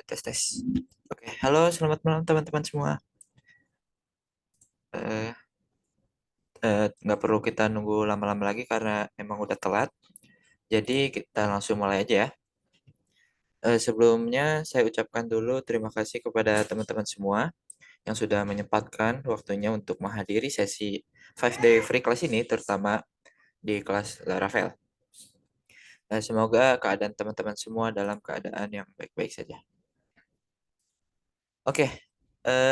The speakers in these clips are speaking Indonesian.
Tes tes. Oke, halo, selamat malam teman-teman semua. Eh, nggak perlu kita nunggu lama-lama lagi karena emang udah telat. Jadi kita langsung mulai aja ya. Sebelumnya saya ucapkan dulu terima kasih kepada teman-teman semua yang sudah menyempatkan waktunya untuk menghadiri sesi 5 day free class ini, terutama di kelas Laravel. Semoga keadaan teman-teman semua dalam keadaan yang baik-baik saja. Oke,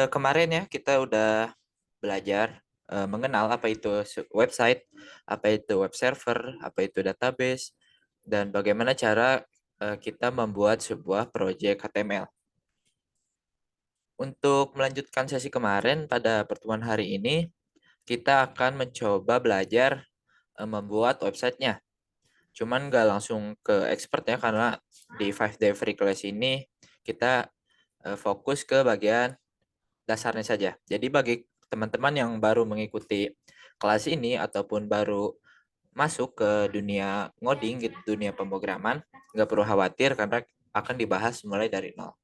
kemarin ya kita udah belajar mengenal apa itu website, apa itu web server, apa itu database, dan bagaimana cara kita membuat sebuah project HTML. Untuk melanjutkan sesi kemarin pada pertemuan hari ini, kita akan mencoba belajar membuat websitenya. Cuman nggak langsung ke expert ya, karena di 5 day free class ini kita fokus ke bagian dasarnya saja. Jadi bagi teman-teman yang baru mengikuti kelas ini ataupun baru masuk ke dunia ngoding gitu, dunia pemrograman, nggak perlu khawatir karena akan dibahas mulai dari nol.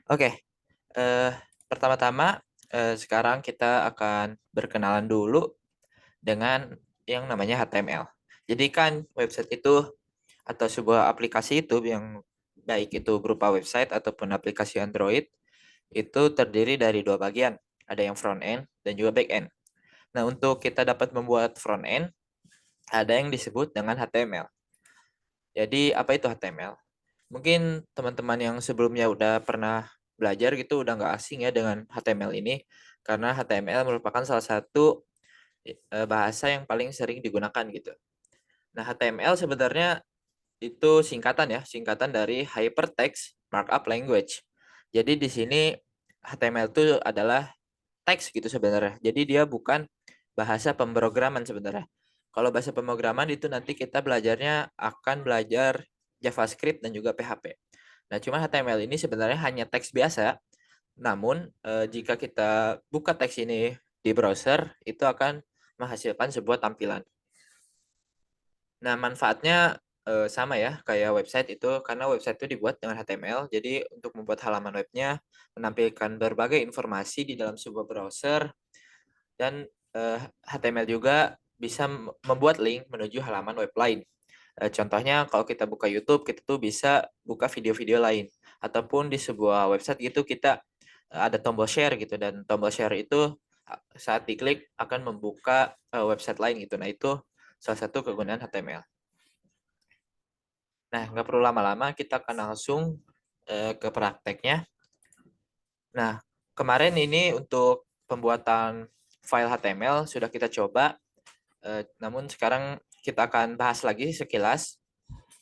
Oke, eh, pertama-tama sekarang kita akan berkenalan dulu dengan yang namanya HTML. Jadi kan website itu atau sebuah aplikasi itu yang baik itu berupa website ataupun aplikasi Android itu terdiri dari dua bagian. Ada yang front end dan juga back end. Nah, untuk kita dapat membuat front end, ada yang disebut dengan HTML. Jadi, apa itu HTML? Mungkin teman-teman yang sebelumnya udah pernah belajar gitu, udah nggak asing ya dengan HTML ini, karena HTML merupakan salah satu bahasa yang paling sering digunakan gitu. Nah, HTML sebenarnya itu singkatan ya, singkatan dari Hypertext Markup Language. Jadi di sini HTML itu adalah teks gitu sebenarnya. Jadi dia bukan bahasa pemrograman sebenarnya. Kalau bahasa pemrograman itu nanti kita belajarnya akan belajar JavaScript dan juga PHP. Nah, cuma HTML ini sebenarnya hanya teks biasa. Namun, jika kita buka teks ini di browser, itu akan menghasilkan sebuah tampilan. Nah, manfaatnya sama ya kayak website itu karena website itu dibuat dengan HTML. Jadi untuk membuat halaman webnya menampilkan berbagai informasi di dalam sebuah browser dan HTML juga bisa membuat link menuju halaman web lain. Contohnya kalau kita buka YouTube, kita tuh bisa buka video-video lain ataupun di sebuah website gitu kita ada tombol share gitu dan tombol share itu saat diklik akan membuka website lain gitu. Nah, itu salah satu kegunaan HTML. Nah, nggak perlu lama-lama, kita akan langsung ke prakteknya. Nah, kemarin ini untuk pembuatan file HTML sudah kita coba, namun sekarang kita akan bahas lagi sekilas.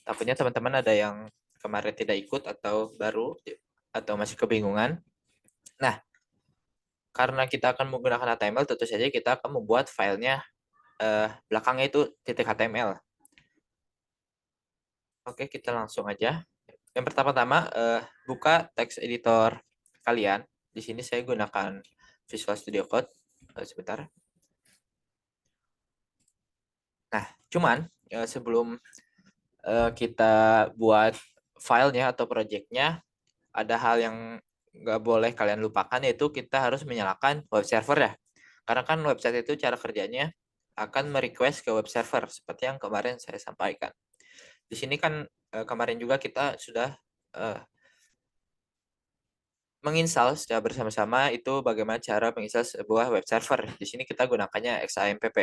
Takutnya teman-teman ada yang kemarin tidak ikut atau baru atau masih kebingungan. Nah, karena kita akan menggunakan HTML, tentu saja kita akan membuat filenya belakangnya itu titik .html. Oke, kita langsung aja. Yang pertama-tama buka text editor kalian. Di sini saya gunakan Visual Studio Code. Sebentar. Nah, cuman sebelum kita buat filenya atau projectnya, ada hal yang nggak boleh kalian lupakan, yaitu kita harus menyalakan web server ya. Karena kan website itu cara kerjanya akan merequest ke web server seperti yang kemarin saya sampaikan. Di sini kan kemarin juga kita sudah eh, menginstal secara bersama-sama itu bagaimana cara menginstal sebuah web server. Di sini kita gunakannya XAMPP.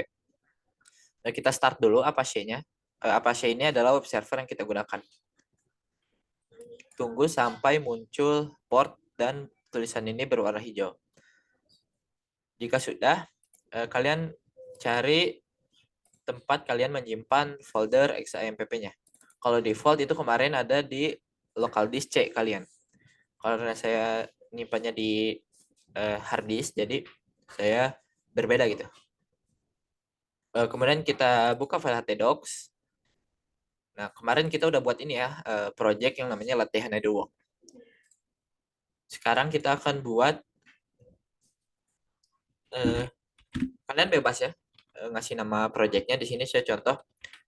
Nah, kita start dulu Apache-nya. Apache ini adalah web server yang kita gunakan. Tunggu sampai muncul port dan tulisan ini berwarna hijau. Jika sudah, kalian cari tempat kalian menyimpan folder XAMPP-nya. Kalau default itu kemarin ada di local disk C kalian. Karena saya nyimpannya di hard disk, jadi saya berbeda gitu. Kemudian kita buka file htdocs. Nah, kemarin kita udah buat ini ya, project yang namanya latihan network. Sekarang kita akan buat eh, kalian bebas ya ngasih nama projectnya. Di sini saya contoh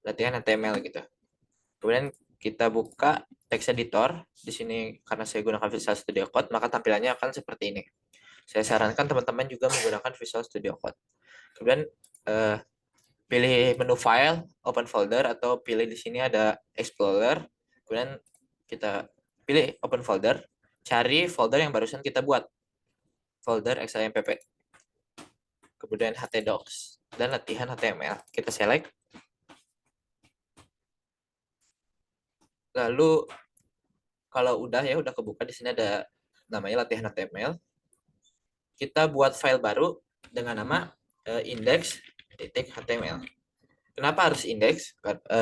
latihan HTML gitu. Kemudian kita buka text editor. Di sini karena saya gunakan Visual Studio Code, maka tampilannya akan seperti ini. Saya sarankan teman-teman juga menggunakan Visual Studio Code. Kemudian eh, pilih menu file, open folder, atau pilih di sini ada Explorer. Kemudian kita pilih open folder, cari folder yang barusan kita buat, folder XAMPP. Kemudian htdocs dan latihan HTML. Kita select. Lalu kalau udah ya udah kebuka, di sini ada namanya latihan HTML. Kita buat file baru dengan nama index.html. Kenapa harus index?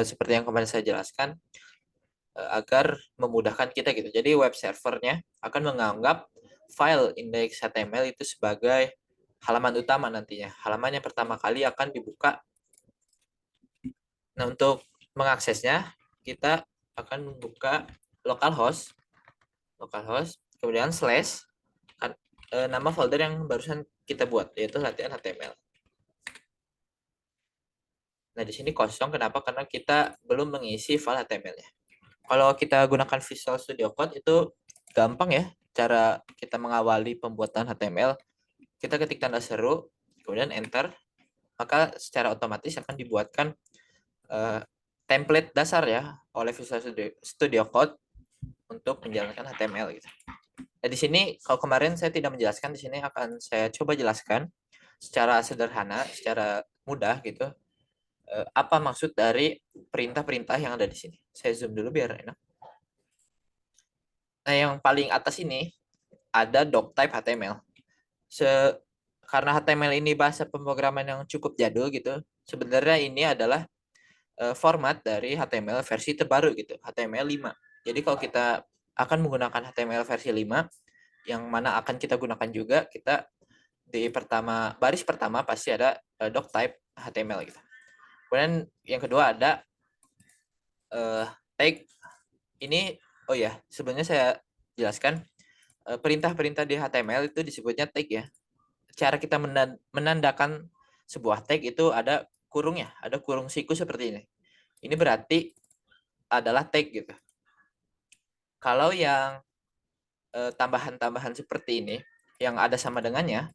Seperti yang kemarin saya jelaskan, agar memudahkan kita gitu. Jadi web servernya akan menganggap file index.html itu sebagai halaman utama nantinya. Halaman yang pertama kali akan dibuka. Nah, untuk mengaksesnya kita akan membuka localhost, kemudian slash nama folder yang barusan kita buat, yaitu latihan HTML. Nah, di sini kosong. Kenapa? Karena kita belum mengisi file HTML-nya. Kalau kita gunakan Visual Studio Code itu gampang ya cara kita mengawali pembuatan HTML. Kita ketik tanda seru, kemudian enter, maka secara otomatis akan dibuatkan template dasar ya oleh Visual Studio Code untuk menjalankan HTML gitu. Nah, di sini kalau kemarin saya tidak menjelaskan, di sini akan saya coba jelaskan secara sederhana, secara mudah gitu. Apa maksud dari perintah-perintah yang ada di sini? Saya zoom dulu biar enak. Nah, yang paling atas ini ada doctype HTML. Se Karena HTML ini bahasa pemrograman yang cukup jadul gitu, sebenarnya ini adalah format dari HTML versi terbaru gitu, HTML 5. Jadi kalau kita akan menggunakan HTML versi 5, yang mana akan kita gunakan juga, kita di baris pertama pasti ada doctype HTML gitu. Kemudian yang kedua ada tag. Ini oh ya, sebenarnya saya jelaskan perintah-perintah di HTML itu disebutnya tag ya. Cara kita menandakan sebuah tag itu ada kurungnya, ada kurung siku seperti ini. Ini berarti adalah tag gitu. Kalau yang tambahan-tambahan seperti ini, yang ada sama dengannya,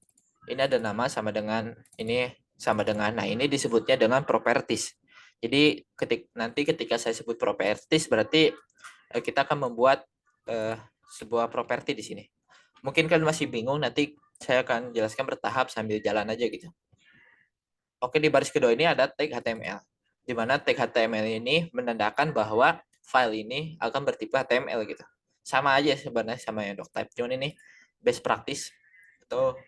ini ada nama sama dengan ini sama dengan. Nah, ini disebutnya dengan properties. Jadi nanti ketika saya sebut properties berarti kita akan membuat sebuah properti di sini. Mungkin kan masih bingung, nanti saya akan jelaskan bertahap sambil jalan aja gitu. Oke, di baris kedua ini ada tag HTML. Di mana tag HTML ini menandakan bahwa file ini akan bertipe HTML gitu. Sama aja sebenarnya sama yang doctype. Cuman ini best practice atau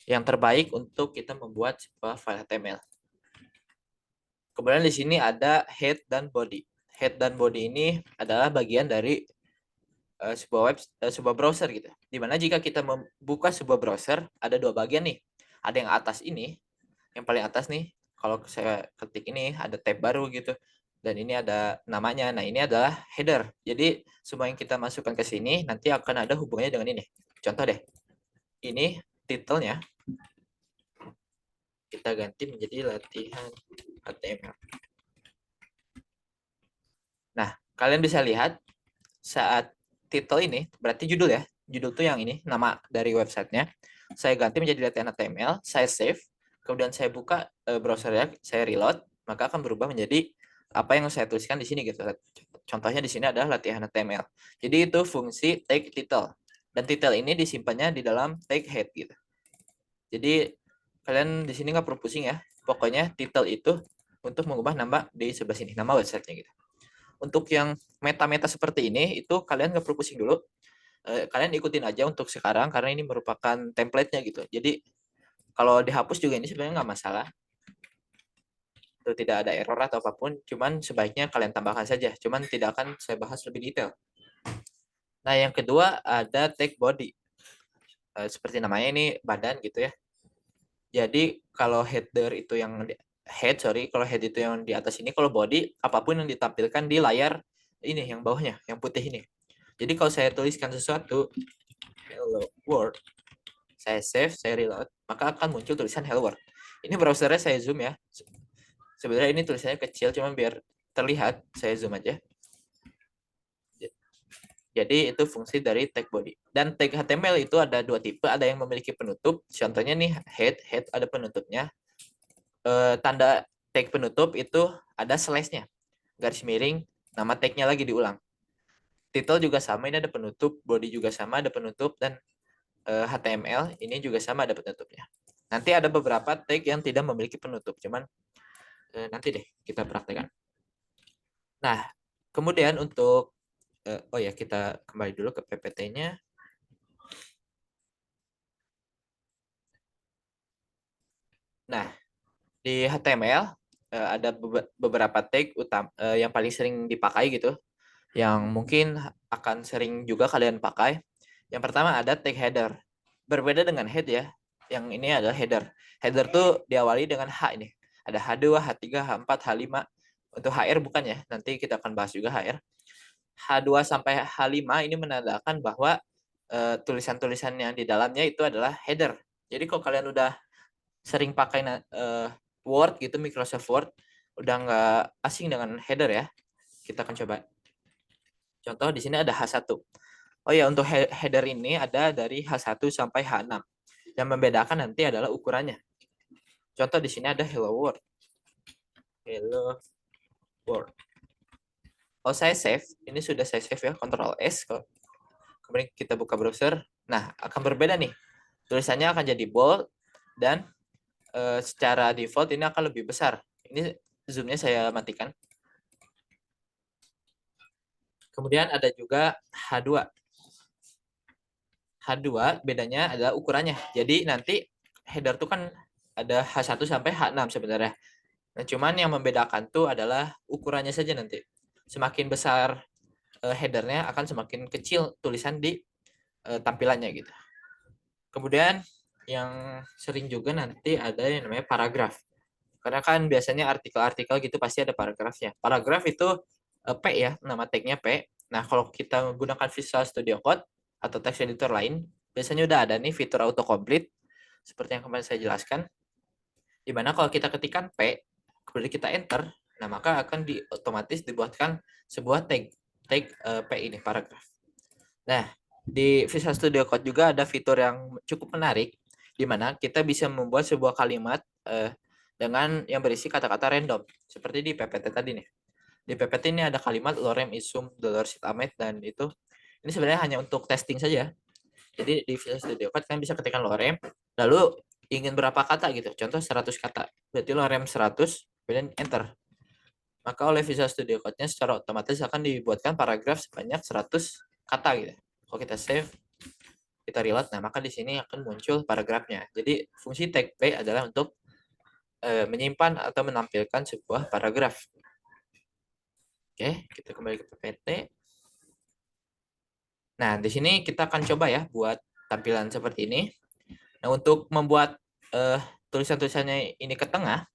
yang terbaik untuk kita membuat sebuah file HTML. Kemudian di sini ada head dan body. Head dan body ini adalah bagian dari sebuah browser gitu. Dimana jika kita membuka sebuah browser ada dua bagian nih. Ada yang atas ini, yang paling atas nih. Kalau saya ketik ini ada tab baru gitu. Dan ini ada namanya. Nah, ini adalah header. Jadi semua yang kita masukkan ke sini nanti akan ada hubungannya dengan ini. Contoh deh. Ini titelnya kita ganti menjadi latihan HTML. Nah, kalian bisa lihat saat title ini berarti judul ya. Judul tuh yang ini, nama dari websitenya. Saya ganti menjadi latihan HTML, saya save, kemudian saya buka browsernya, saya reload, maka akan berubah menjadi apa yang saya tuliskan di sini gitu. Contohnya di sini adalah latihan HTML. Jadi itu fungsi tag title. Dan title ini disimpannya di dalam tag head gitu. Jadi kalian di sini nggak perlu pusing ya. Pokoknya title itu untuk mengubah nama di sebelah sini, nama websitenya gitu. Untuk yang meta-meta seperti ini itu kalian nggak perlu pusing dulu. Kalian ikutin aja untuk sekarang karena ini merupakan template-nya gitu. Jadi kalau dihapus juga ini sebenarnya nggak masalah. Itu tidak ada error atau apapun, cuman sebaiknya kalian tambahkan saja. Cuman tidak akan saya bahas lebih detail. Nah, yang kedua ada tag body. Seperti namanya ini badan gitu ya. Jadi kalau kalau head itu yang di atas ini, kalau body apapun yang ditampilkan di layar ini yang bawahnya, yang putih ini. Jadi kalau saya tuliskan sesuatu, hello world, Saya save, saya reload, maka akan muncul tulisan hello world. Ini browsernya saya zoom ya. Sebenarnya ini tulisannya kecil, cuma biar terlihat, saya zoom aja. Jadi itu fungsi dari tag body. Dan tag HTML itu ada dua tipe, ada yang memiliki penutup. Contohnya nih head ada penutupnya. Tanda tag penutup itu ada slash-nya, garis miring, nama tag-nya lagi diulang. Title juga sama, ini ada penutup, body juga sama ada penutup, dan HTML ini juga sama ada penutupnya. Nanti ada beberapa tag yang tidak memiliki penutup, cuman nanti deh kita praktekkan. Nah, kemudian untuk oh ya, kita kembali dulu ke PPT-nya. Nah, di HTML ada beberapa tag utama yang paling sering dipakai gitu, yang mungkin akan sering juga kalian pakai. Yang pertama ada tag header. Berbeda dengan head ya. Yang ini adalah header. Header tuh diawali dengan H ini. Ada H2, H3, H4, H5. Untuk HR bukan ya. Nanti kita akan bahas juga HR. H2 sampai H5 ini menandakan bahwa tulisan-tulisan yang di dalamnya itu adalah header. Jadi kalau kalian udah sering pakai Word gitu, Microsoft Word, udah nggak asing dengan header ya. Kita akan coba. Contoh di sini ada H1. Oh ya, untuk header ini ada dari H1 sampai H6. Yang membedakan nanti adalah ukurannya. Contoh di sini ada Hello World. Hello World. Oh, saya save. Ini sudah saya save ya, Ctrl S. Kemudian kita buka browser. Nah, akan berbeda nih. Tulisannya akan jadi bold dan secara default ini akan lebih besar. Ini zoomnya saya matikan. Kemudian ada juga H2. H2 bedanya adalah ukurannya. Jadi nanti header itu kan ada H1 sampai H6 sebenarnya. Nah, cuman yang membedakan tuh adalah ukurannya saja nanti. Semakin besar headernya akan semakin kecil tulisan di tampilannya gitu. Kemudian yang sering juga nanti ada yang namanya paragraf. Karena kan biasanya artikel-artikel gitu pasti ada paragrafnya. Paragraf itu P ya, nama tagnya P. Nah, kalau kita menggunakan Visual Studio Code atau text editor lain, biasanya udah ada nih fitur autocomplete seperti yang kemarin saya jelaskan. Di mana kalau kita ketikkan P, kemudian kita enter, nah maka akan otomatis dibuatkan sebuah tag P ini paragraf. Nah, di Visual Studio Code juga ada fitur yang cukup menarik, di mana kita bisa membuat sebuah kalimat dengan yang berisi kata-kata random, seperti di PPT tadi nih. Di PPT ini ada kalimat lorem ipsum dolor sit amet, dan itu ini sebenarnya hanya untuk testing saja. Jadi di Visual Studio Code kalian bisa ketikkan lorem, lalu ingin berapa kata gitu. Contoh 100 kata. Berarti lorem 100, kemudian enter. Maka oleh Visual Studio Code-nya secara otomatis akan dibuatkan paragraf sebanyak 100 kata gitu. Kalau kita save, kita reload, nah maka di sini akan muncul paragrafnya. Jadi fungsi tag P adalah untuk menyimpan atau menampilkan sebuah paragraf. Oke, kita kembali ke PPT. Nah, di sini kita akan coba ya buat tampilan seperti ini. Nah, untuk membuat tulisan-tulisannya ini ke tengah,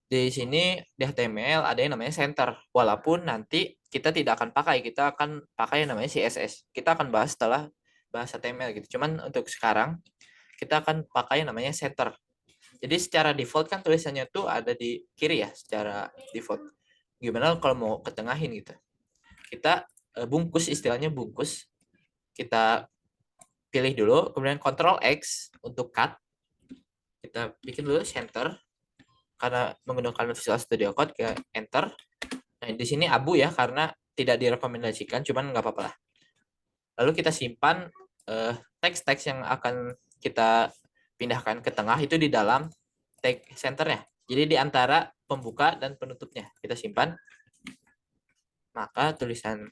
di sini di HTML ada yang namanya center. Walaupun nanti kita tidak akan pakai, kita akan pakai yang namanya CSS. Kita akan bahas setelah bahas HTML gitu. Cuman untuk sekarang kita akan pakai yang namanya center. Jadi secara default kan tulisannya tuh ada di kiri ya, secara default. Gimana kalau mau ketengahin gitu? Kita bungkus, istilahnya bungkus. Kita pilih dulu, kemudian Ctrl X untuk cut. Kita bikin dulu center karena menggunakan Visual Studio Code, ke enter. Nah, di sini abu ya karena tidak direkomendasikan, cuman nggak apa-apa lah. Lalu kita simpan teks-teks yang akan kita pindahkan ke tengah itu di dalam tag centernya. Jadi di antara pembuka dan penutupnya kita simpan. Maka tulisan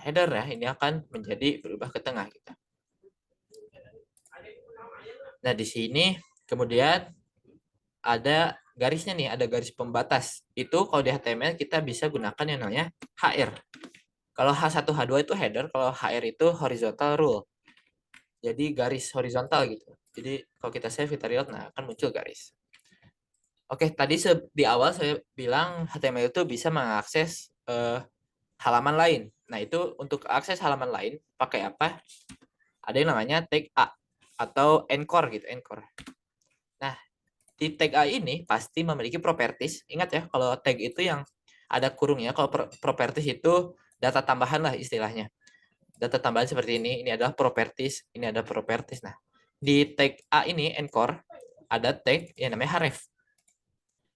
header ya ini akan menjadi berubah ke tengah gitu. Nah, di sini kemudian ada garisnya nih, ada garis pembatas. Itu kalau di HTML kita bisa gunakan yang namanya HR. Kalau H1, H2 itu header, kalau HR itu horizontal rule. Jadi garis horizontal gitu. Jadi kalau kita save, kita reload, nah akan muncul garis. Oke, tadi di awal saya bilang HTML itu bisa mengakses halaman lain. Nah, itu untuk akses halaman lain pakai apa? Ada yang namanya tag A. atau encore gitu, encore. Nah, di tag A ini pasti memiliki properties. Ingat ya, kalau tag itu yang ada kurungnya, kalau properties itu data tambahan lah istilahnya. Data tambahan seperti ini adalah properties, ini ada properties. Nah, di tag A ini, encore, ada tag yang namanya href.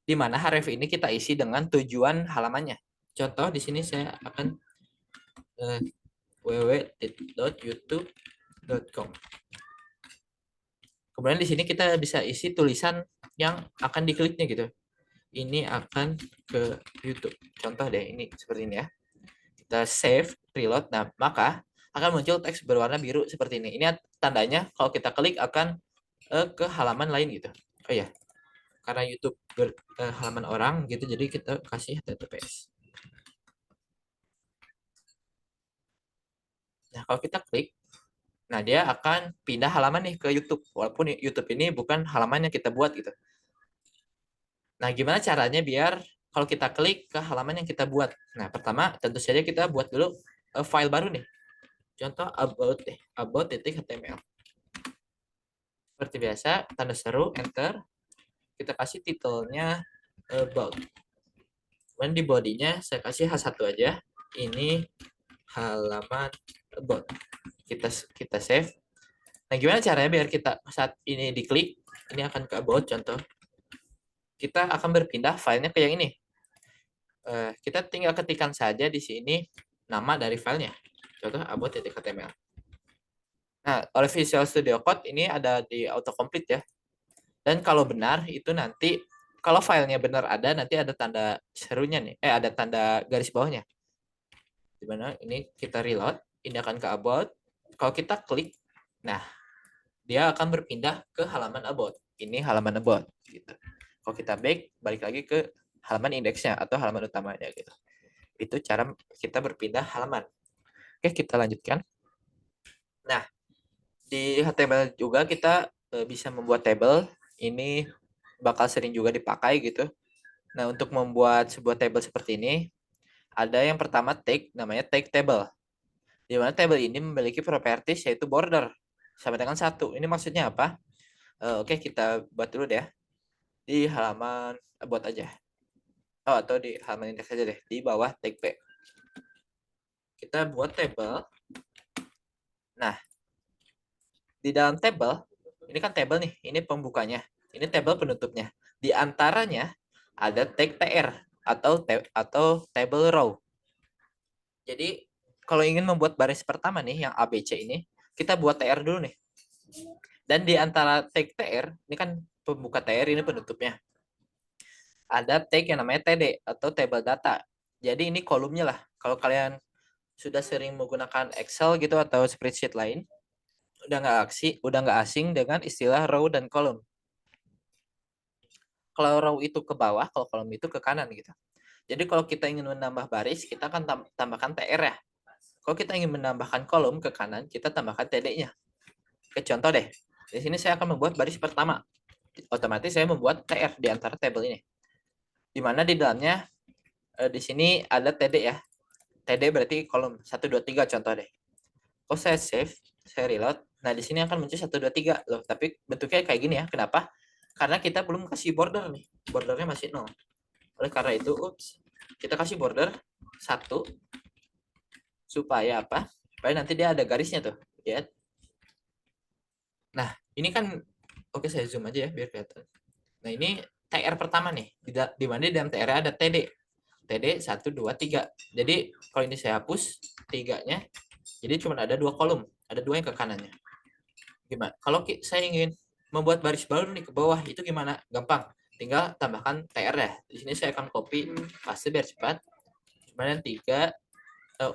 Di mana href ini kita isi dengan tujuan halamannya. Contoh di sini saya akan www.youtube.com. Kemudian di sini kita bisa isi tulisan yang akan dikliknya gitu. Ini akan ke YouTube. Contoh deh, ini seperti ini ya. Kita save, reload. Nah, maka akan muncul teks berwarna biru seperti ini. Ini tandanya kalau kita klik akan ke halaman lain gitu. Oh ya, karena YouTube halaman orang gitu, jadi kita kasih HTTPS. Nah, kalau kita klik, nah dia akan pindah halaman nih ke YouTube. Walaupun YouTube ini bukan halaman yang kita buat gitu. Nah, gimana caranya biar kalau kita klik ke halaman yang kita buat? Nah, pertama tentu saja kita buat dulu file baru nih. Contoh about.html. Seperti biasa, tanda seru, enter. Kita kasih titelnya about. Kemudian di bodinya saya kasih H1 aja. Ini halaman about. Kita save. Nah, gimana caranya biar kita saat ini diklik, ini akan ke about contoh. Kita akan berpindah filenya ke yang ini. Kita tinggal ketikkan saja di sini nama dari filenya. Contoh about.html. Nah, oleh Visual Studio Code ini ada di autocomplete ya. Dan kalau benar itu nanti kalau filenya benar ada, nanti ada tanda serunya nih. Ada tanda garis bawahnya. Dimana ini kita reload, ini akan ke about. Kalau kita klik, nah dia akan berpindah ke halaman about. Ini halaman about gitu. Kalau kita back, balik lagi ke halaman indeksnya atau halaman utamanya gitu. Itu cara kita berpindah halaman. Oke, kita lanjutkan. Nah, di HTML juga kita bisa membuat table. Ini bakal sering juga dipakai gitu. Nah, untuk membuat sebuah table seperti ini, ada yang pertama tag, namanya tag table. Di mana table ini memiliki properties yaitu border sama dengan 1. Ini maksudnya apa? Oke, kita buat dulu deh. Di halaman buat aja. Atau di halaman index aja deh. Di bawah tag P. Kita buat table. Nah, di dalam table, ini kan table nih. Ini pembukanya. Ini table penutupnya. Di antaranya ada tag TR atau table row. Jadi kalau ingin membuat baris pertama nih yang ABC ini, kita buat TR dulu nih. Dan di antara tag TR, ini kan pembuka TR, ini penutupnya. Ada tag yang namanya TD atau table data. Jadi ini kolomnya lah. Kalau kalian sudah sering menggunakan Excel gitu atau spreadsheet lain, udah nggak asing dengan istilah row dan kolom. Kalau row itu ke bawah, kalau kolom itu ke kanan gitu. Jadi kalau kita ingin menambah baris, kita akan tambahkan TR ya. Kalau kita ingin menambahkan kolom ke kanan, kita tambahkan TD-nya. Oke, contoh deh. Di sini saya akan membuat baris pertama. Otomatis saya membuat TR di antara tabel ini. Di mana di dalamnya di sini ada TD ya. TD berarti kolom 1 2 3 contoh deh. Kalau saya save, saya reload. Nah, di sini akan muncul 1 2 3 loh, tapi bentuknya kayak gini ya. Kenapa? Karena kita belum kasih border nih. Bordernya masih 0. Oleh karena itu, kita kasih border 1 supaya apa? Supaya nanti dia ada garisnya tuh, ya. Nah, ini kan oke, saya zoom aja ya biar kelihatan. Nah, ini TR pertama nih. Di mana di dalam TR ada TD. TD 1 2 3. Jadi kalau ini saya hapus 3-nya, jadi cuma ada 2 kolom, ada 2 yang ke kanannya. Gimana? Kalau saya ingin membuat baris baru nih ke bawah, itu gimana? Gampang. Tinggal tambahkan TR ya. Di sini saya akan copy paste biar cepat. Kemudian 3 4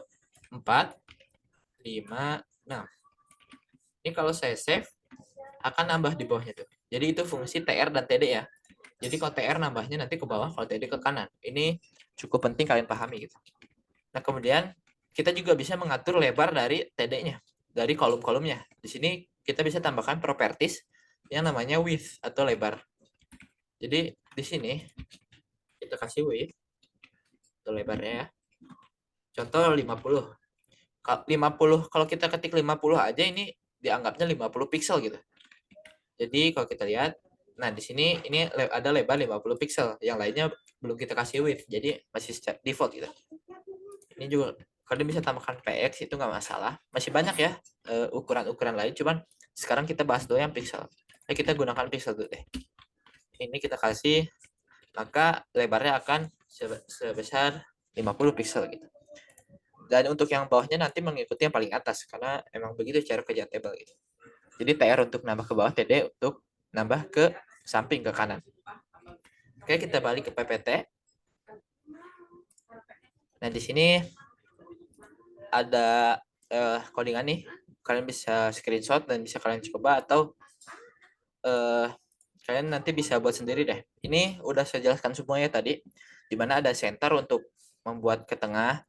5 6. Ini kalau saya save akan nambah di bawahnya tuh. Jadi itu fungsi TR dan TD ya. Jadi kalau TR nambahnya nanti ke bawah, kalau TD ke kanan. Ini cukup penting kalian pahami gitu. Nah, kemudian kita juga bisa mengatur lebar dari TD-nya, dari kolom-kolomnya. Di sini kita bisa tambahkan properties yang namanya width atau lebar. Jadi di sini kita kasih width atau lebarnya ya. Contoh 50. 50 kalau kita ketik 50 aja ini dianggapnya 50 pixel gitu. Jadi kalau kita lihat, nah di sini ini ada lebar 50 pixel, yang lainnya belum kita kasih width, jadi masih default gitu. Ini juga kalian bisa tambahkan PX, itu nggak masalah. Masih banyak ya ukuran-ukuran lain, cuman sekarang kita bahas dulu yang pixel. Kita gunakan pixel dulu deh. Ini kita kasih, maka lebarnya akan sebesar 50 pixel gitu. Dan untuk yang bawahnya nanti mengikuti yang paling atas, karena emang begitu cara kerja table gitu. Jadi TR untuk nambah ke bawah, TD untuk nambah ke samping ke kanan. Oke, kita balik ke PPT. Nah, di sini ada codingan nih. Kalian bisa screenshot dan bisa kalian coba, atau kalian nanti bisa buat sendiri deh. Ini udah saya jelaskan semuanya tadi, dimana ada center untuk membuat ke tengah,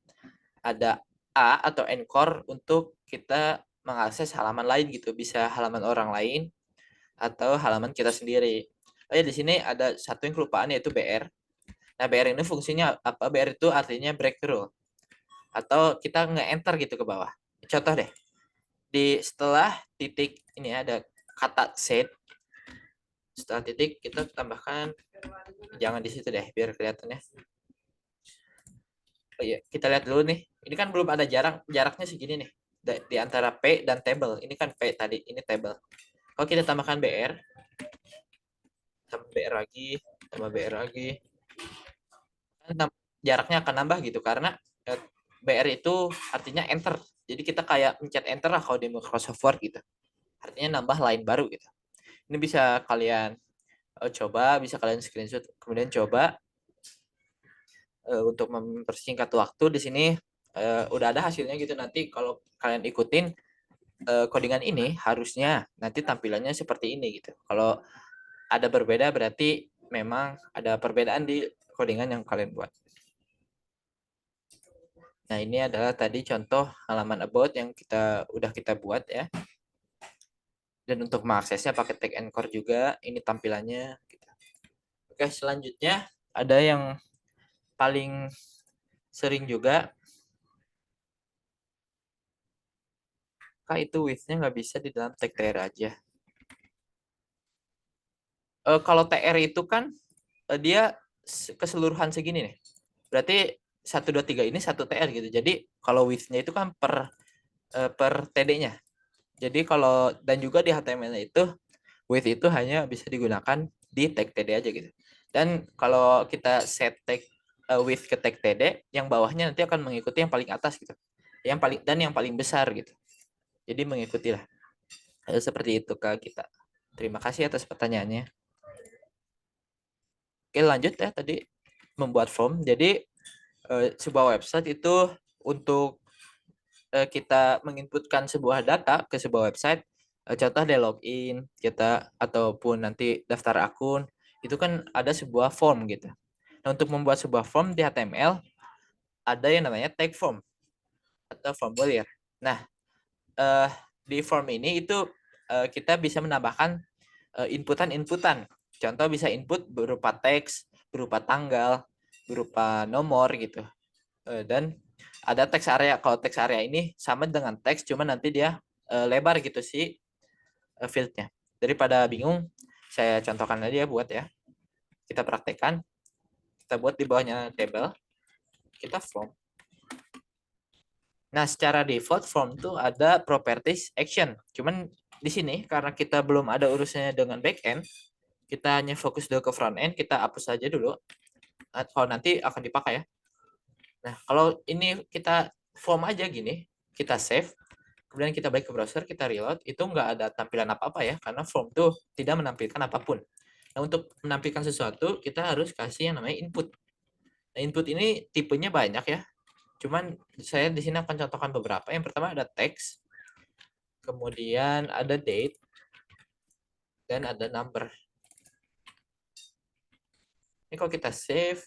ada A atau anchor untuk kita mengakses halaman lain gitu, bisa halaman orang lain atau halaman kita sendiri. Oh ya, di sini ada satu yang kelupaan, yaitu BR. Nah, BR ini fungsinya apa? BR itu artinya break rule, atau kita nge-enter gitu ke bawah. Contoh deh, di setelah titik ini ada kata set, setelah titik kita tambahkan, jangan di situ deh biar kelihatannya. Oh iya, kita lihat dulu nih. Ini kan belum ada jaraknya segini nih. Di antara P dan table. Ini kan P tadi, ini table. Kalau kita tambahkan BR, tambah BR lagi, tambah BR lagi, jaraknya akan nambah gitu, karena BR itu artinya enter. Jadi kita kayak mencet enter lah kalau di Microsoft Word gitu. Artinya nambah line baru gitu. Ini bisa kalian coba, bisa kalian screenshot, kemudian coba untuk mempersingkat waktu. Di sini udah ada hasilnya gitu. Nanti kalau kalian ikutin codingan ini, harusnya nanti tampilannya seperti ini gitu. Kalau ada berbeda, berarti memang ada perbedaan di codingan yang kalian buat. Nah, ini adalah tadi contoh halaman about yang udah kita buat ya. Dan untuk mengaksesnya pakai tag anchor juga, ini tampilannya gitu. Oke, selanjutnya ada yang paling sering juga, itu width-nya nggak bisa di dalam tag TR aja. Kalau TR itu kan dia keseluruhan segini nih. Berarti 1, 2, 3 ini 1 TR gitu. Jadi kalau width-nya itu kan per TD-nya. Jadi kalau, dan juga di HTML itu width itu hanya bisa digunakan di tag TD aja gitu. Dan kalau kita set tag width ke tag TD, yang bawahnya nanti akan mengikuti yang paling atas gitu. Yang paling besar gitu. Jadi mengikutilah. Seperti itu Kak kita. Terima kasih atas pertanyaannya. Oke, lanjut ya, tadi membuat form. Jadi sebuah website itu untuk kita menginputkan sebuah data ke sebuah website, contoh dari login kita ataupun nanti daftar akun, itu kan ada sebuah form gitu. Nah, untuk membuat sebuah form di HTML ada yang namanya tag form atau formulir. Nah, di form ini itu kita bisa menambahkan inputan-inputan. Contoh bisa input berupa teks, berupa tanggal, berupa nomor gitu. Dan ada teks area. Kalau teks area ini sama dengan teks, cuma nanti dia lebar gitu sih fieldnya. Daripada bingung, saya contohkan aja buat ya. Kita praktekkan. Kita buat di bawahnya table. Kita form. Nah, secara default form tuh ada properties action. Cuman di sini karena kita belum ada urusannya dengan backend, kita hanya fokus dulu ke front end, kita hapus saja dulu. Kalau nanti akan dipakai ya. Nah, kalau ini kita form aja gini, kita save, kemudian kita balik ke browser, kita reload, itu nggak ada tampilan apa-apa ya, karena form tuh tidak menampilkan apapun. Nah, untuk menampilkan sesuatu, kita harus kasih yang namanya input. Nah, input ini tipenya banyak ya. Cuman saya di sini akan contohkan beberapa. Yang pertama ada text, kemudian ada date, dan ada number. Ini kalau kita save,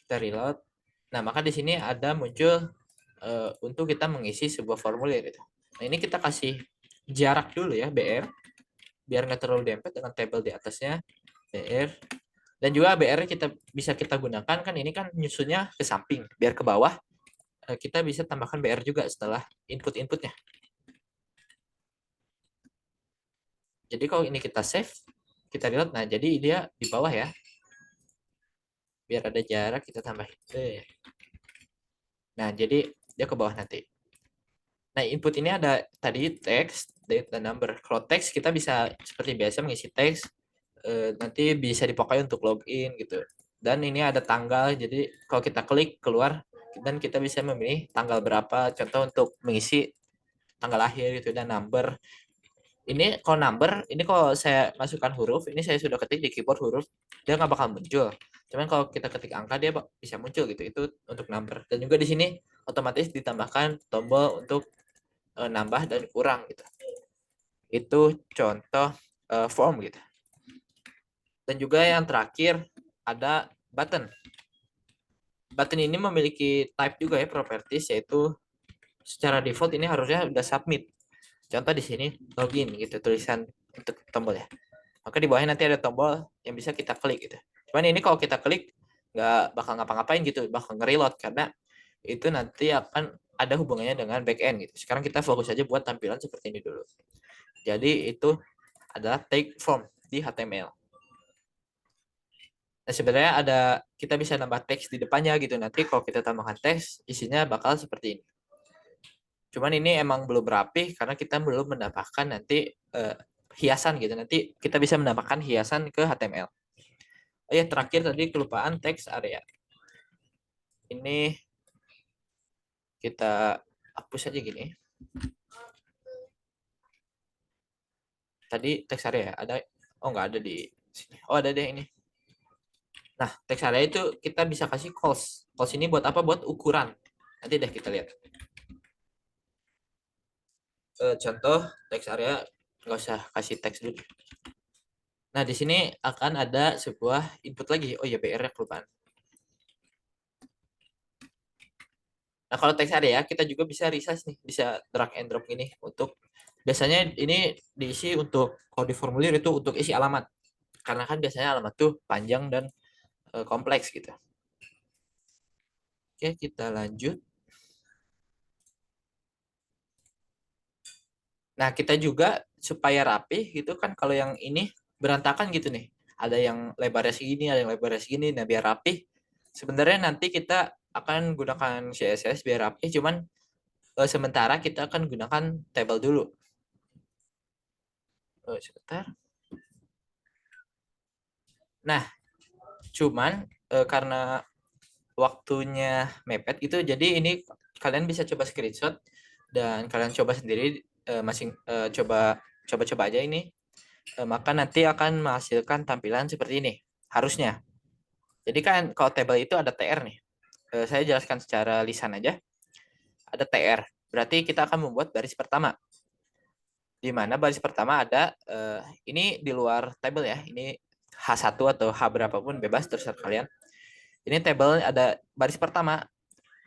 kita reload, nah maka di sini ada muncul untuk kita mengisi sebuah formulir itu. Nah, ini kita kasih jarak dulu ya, BR, biar nggak terlalu dempet dengan tabel di atasnya, BR. Dan juga BR kita gunakan, kan ini kan nyusunnya ke samping, biar ke bawah kita bisa tambahkan BR juga setelah input-inputnya. Jadi kalau ini kita save, kita reload, nah jadi dia di bawah ya. Biar ada jarak kita tambahin. Nah, jadi dia ke bawah nanti. Nah, input ini ada tadi text, date, dan number. Kalau teks kita bisa seperti biasa mengisi teks, nanti bisa dipakai untuk login gitu. Dan ini ada tanggal, jadi kalau kita klik keluar, dan kita bisa memilih tanggal berapa, contoh untuk mengisi tanggal lahir gitu, dan number. Ini kalau number, ini kalau saya masukkan huruf, ini saya sudah ketik di keyboard huruf, dia nggak bakal muncul. Cuman kalau kita ketik angka, dia bisa muncul gitu. Itu untuk number. Dan juga di sini otomatis ditambahkan tombol untuk nambah dan kurang gitu. Itu contoh form gitu. Dan juga yang terakhir ada button. Button ini memiliki type juga ya, properties, yaitu secara default ini harusnya udah submit. Contoh di sini login gitu, tulisan untuk tombol ya. Maka di bawahnya nanti ada tombol yang bisa kita klik gitu. Cuman ini kalau kita klik nggak bakal ngapa-ngapain gitu, bakal nge-reload karena itu nanti akan ada hubungannya dengan backend gitu. Sekarang kita fokus aja buat tampilan seperti ini dulu. Jadi itu adalah take form di HTML. Nah, sebenarnya ada kita bisa nambah teks di depannya gitu. Nanti kalau kita tambahkan teks, isinya bakal seperti ini. Cuman ini emang belum rapi karena kita belum menambahkan nanti hiasan gitu. Nanti kita bisa menambahkan hiasan ke HTML. Oh ya, terakhir tadi kelupaan teks area. Ini kita hapus aja gini. Tadi teks area ada, oh nggak ada di sini. Oh ada deh ini. Nah, teks area itu kita bisa kasih calls. Calls ini buat apa? Buat ukuran. Nanti deh kita lihat. Contoh teks area, nggak usah kasih teks dulu. Nah, di sini akan ada sebuah input lagi. Oh ya, BR-nya kelupaan. Nah, kalau teks area kita juga bisa resize nih, bisa drag and drop ini untuk biasanya ini diisi untuk kalau di formulir itu untuk isi alamat. Karena kan biasanya alamat tuh panjang dan kompleks gitu. Oke, kita lanjut. Nah, kita juga supaya rapi gitu kan kalau yang ini berantakan gitu nih. Ada yang lebarnya segini, ada yang lebarnya segini. Nah, biar rapi. Sebenarnya nanti kita akan gunakan CSS biar rapi, cuman sementara kita akan gunakan table dulu. Sebentar. Nah, cuman karena waktunya mepet gitu, jadi ini kalian bisa coba screenshot dan kalian coba sendiri coba aja ini. Maka nanti akan menghasilkan tampilan seperti ini harusnya. Jadi kan kalau table itu ada TR nih. Saya jelaskan secara lisan aja. Ada TR. Berarti kita akan membuat baris pertama. Di mana baris pertama ada ini di luar table ya. Ini H1 atau H berapapun bebas terserah kalian. Ini table ada baris pertama.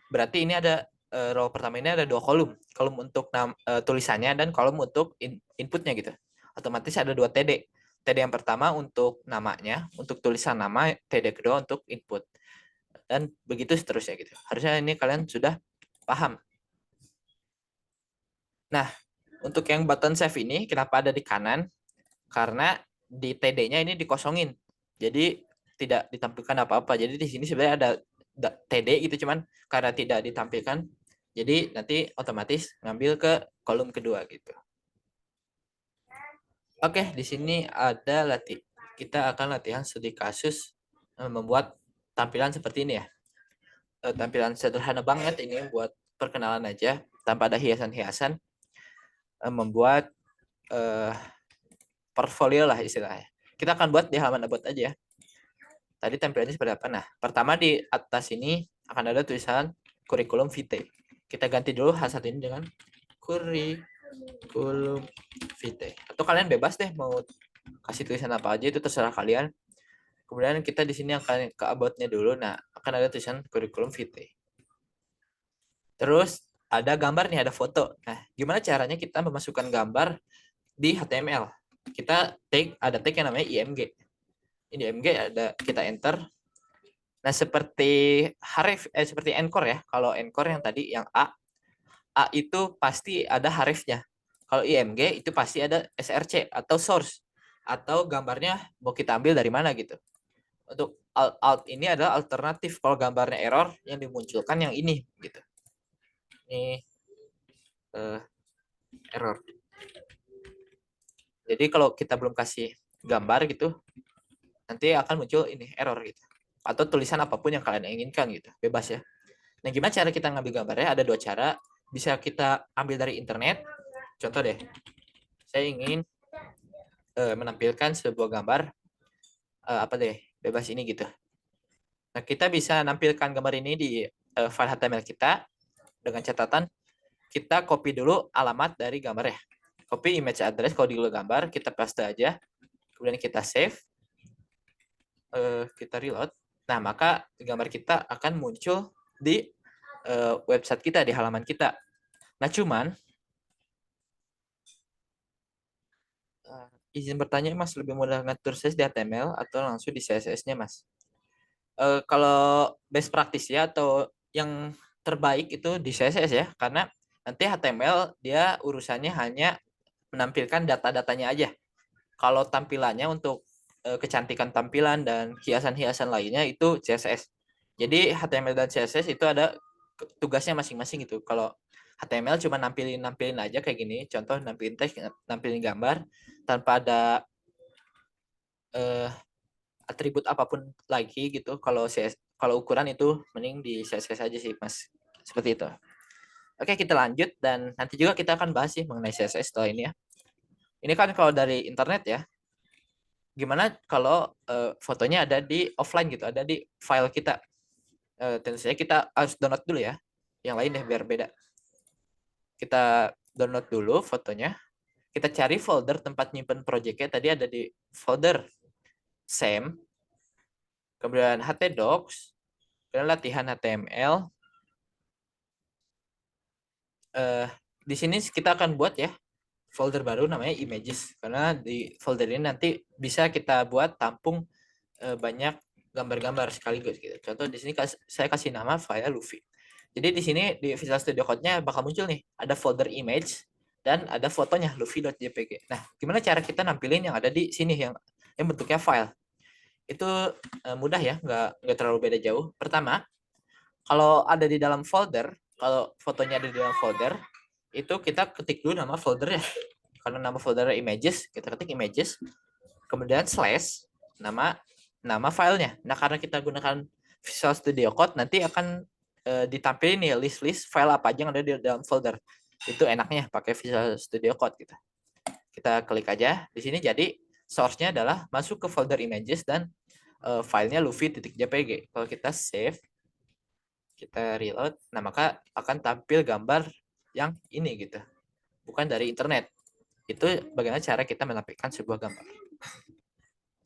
Berarti ini ada row pertama ini ada dua kolom. Kolom untuk tulisannya dan kolom untuk inputnya gitu. Otomatis ada dua TD. TD yang pertama untuk namanya, untuk tulisan nama, TD kedua untuk input. Dan begitu seterusnya gitu. Harusnya ini kalian sudah paham. Nah, untuk yang button save ini kenapa ada di kanan? Karena di TD-nya ini dikosongin. Jadi tidak ditampilkan apa-apa. Jadi di sini sebenarnya ada TD gitu cuman karena tidak ditampilkan jadi nanti otomatis ngambil ke kolom kedua gitu. Oke, di sini ada kita akan latihan studi kasus membuat tampilan seperti ini ya. Tampilan sederhana banget ini buat perkenalan aja tanpa ada hiasan-hiasan. Membuat portfolio lah istilahnya. Kita akan buat di halaman about aja ya. Tadi tampilannya seperti apa? Nah, pertama di atas ini akan ada tulisan kurikulum vitae. Kita ganti dulu H1 ini dengan kurikulum vitae. Atau kalian bebas deh mau kasih tulisan apa aja itu terserah kalian. Kemudian kita di sini akan ke about-nya dulu. Nah, akan ada tulisan kurikulum vitae. Terus ada gambar nih, ada foto. Nah, gimana caranya kita memasukkan gambar di HTML? Kita ada tag yang namanya IMG. Ini IMG ada kita enter. Nah, seperti encore ya. Kalau encore yang tadi yang A itu pasti ada harifnya. Kalau IMG itu pasti ada SRC atau source, atau gambarnya mau kita ambil dari mana gitu. Untuk alt ini adalah alternatif kalau gambarnya error yang dimunculkan yang ini gitu. Ini error. Jadi kalau kita belum kasih gambar gitu, nanti akan muncul ini error gitu. Atau tulisan apapun yang kalian inginkan gitu, bebas ya. Nah, gimana cara kita ngambil gambarnya? Ada dua cara. Bisa kita ambil dari internet. Contoh deh, saya ingin menampilkan sebuah gambar apa deh, bebas ini gitu. Nah, kita bisa nampilkan gambar ini di file HTML kita dengan catatan kita copy dulu alamat dari gambarnya. Copy image address kalau di gambar, kita paste aja. Kemudian kita save, kita reload. Nah, maka gambar kita akan muncul di website kita, di halaman kita. Nah, cuman izin bertanya, Mas, lebih mudah ngatur size di HTML atau langsung di CSS-nya, Mas? Kalau best practice ya, atau yang terbaik itu di CSS ya, karena nanti HTML dia urusannya hanya menampilkan data-datanya aja. Kalau tampilannya untuk kecantikan tampilan dan hiasan-hiasan lainnya itu CSS. Jadi HTML dan CSS itu ada tugasnya masing-masing itu. Kalau HTML cuma nampilin aja kayak gini, contoh nampilin teks, nampilin gambar tanpa ada atribut apapun lagi gitu. Kalau ukuran itu mending di CSS aja sih, Mas. Seperti itu. Oke, kita lanjut dan nanti juga kita akan bahas sih mengenai CSS setelah ini ya. Ini kan kalau dari internet ya. Gimana kalau fotonya ada di offline gitu, ada di file kita. Tentu saja kita harus download dulu ya. Yang lain deh biar beda. Kita download dulu fotonya. Kita cari folder tempat nyimpen projectnya. Tadi ada di folder SAM, kemudian htdocs, kemudian latihan HTML. Di sini kita akan buat ya folder baru namanya images, karena di folder ini nanti bisa kita buat tampung banyak gambar-gambar sekaligus gitu. Contoh di sini saya kasih nama file Luffy. Jadi di sini di Visual Studio Code-nya bakal muncul nih, ada folder image dan ada fotonya luffy.jpg. Nah, gimana cara kita nampilin yang ada di sini yang bentuknya file? Itu mudah ya, nggak terlalu beda jauh. Pertama, kalau ada di dalam folder, kalau fotonya ada di dalam folder, itu kita ketik dulu nama foldernya. Karena nama foldernya images, kita ketik images, kemudian slash nama filenya. Nah, karena kita gunakan Visual Studio Code, nanti akan ditampilin nih list file apa aja yang ada di dalam folder. Itu enaknya pakai Visual Studio Code gitu. Kita klik aja di sini, jadi source-nya adalah masuk ke folder images dan filenya luffy.jpg. Kalau kita save, kita reload, nah maka akan tampil gambar yang ini gitu, bukan dari internet. Itu bagaimana cara kita menampilkan sebuah gambar.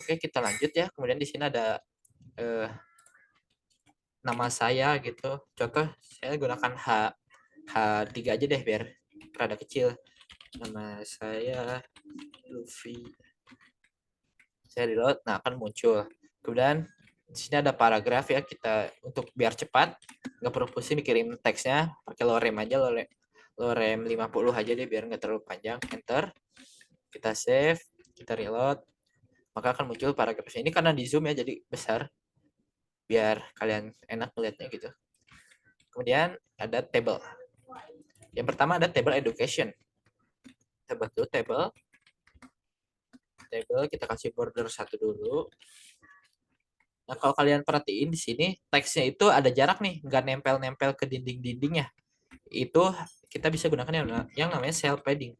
Oke, kita lanjut ya. Kemudian di sini ada nama saya gitu. Contoh saya gunakan H3 aja deh biar rada kecil. Nama saya Luffy. Saya reload, nah akan muncul. Kemudian di sini ada paragraf ya, kita untuk biar cepat nggak perlu pusing dikirim teksnya, pakai lorem aja, lorem 50 aja deh biar nggak terlalu panjang. Enter, kita save, kita reload, maka akan muncul paragrafnya. Ini karena di zoom ya, jadi besar biar kalian enak melihatnya gitu. Kemudian ada table. Yang pertama ada table education. Kita bentuk table, kita kasih border 1 dulu. Nah, kalau kalian perhatiin di sini teksnya itu ada jarak nih, nggak nempel-nempel ke dinding-dindingnya. Itu kita bisa gunakan yang namanya cell padding.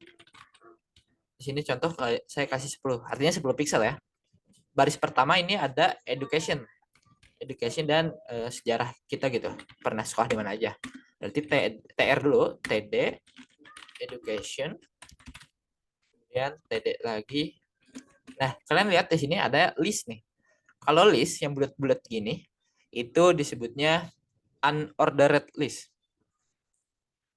Di sini contoh saya kasih 10, artinya 10 pixel ya. Baris pertama ini ada education dan sejarah kita gitu. Pernah sekolah di mana aja. Berarti TR dulu, TD education. Kemudian TD lagi. Nah, kalian lihat di sini ada list nih. Kalau list yang bulat-bulat gini, itu disebutnya unordered list.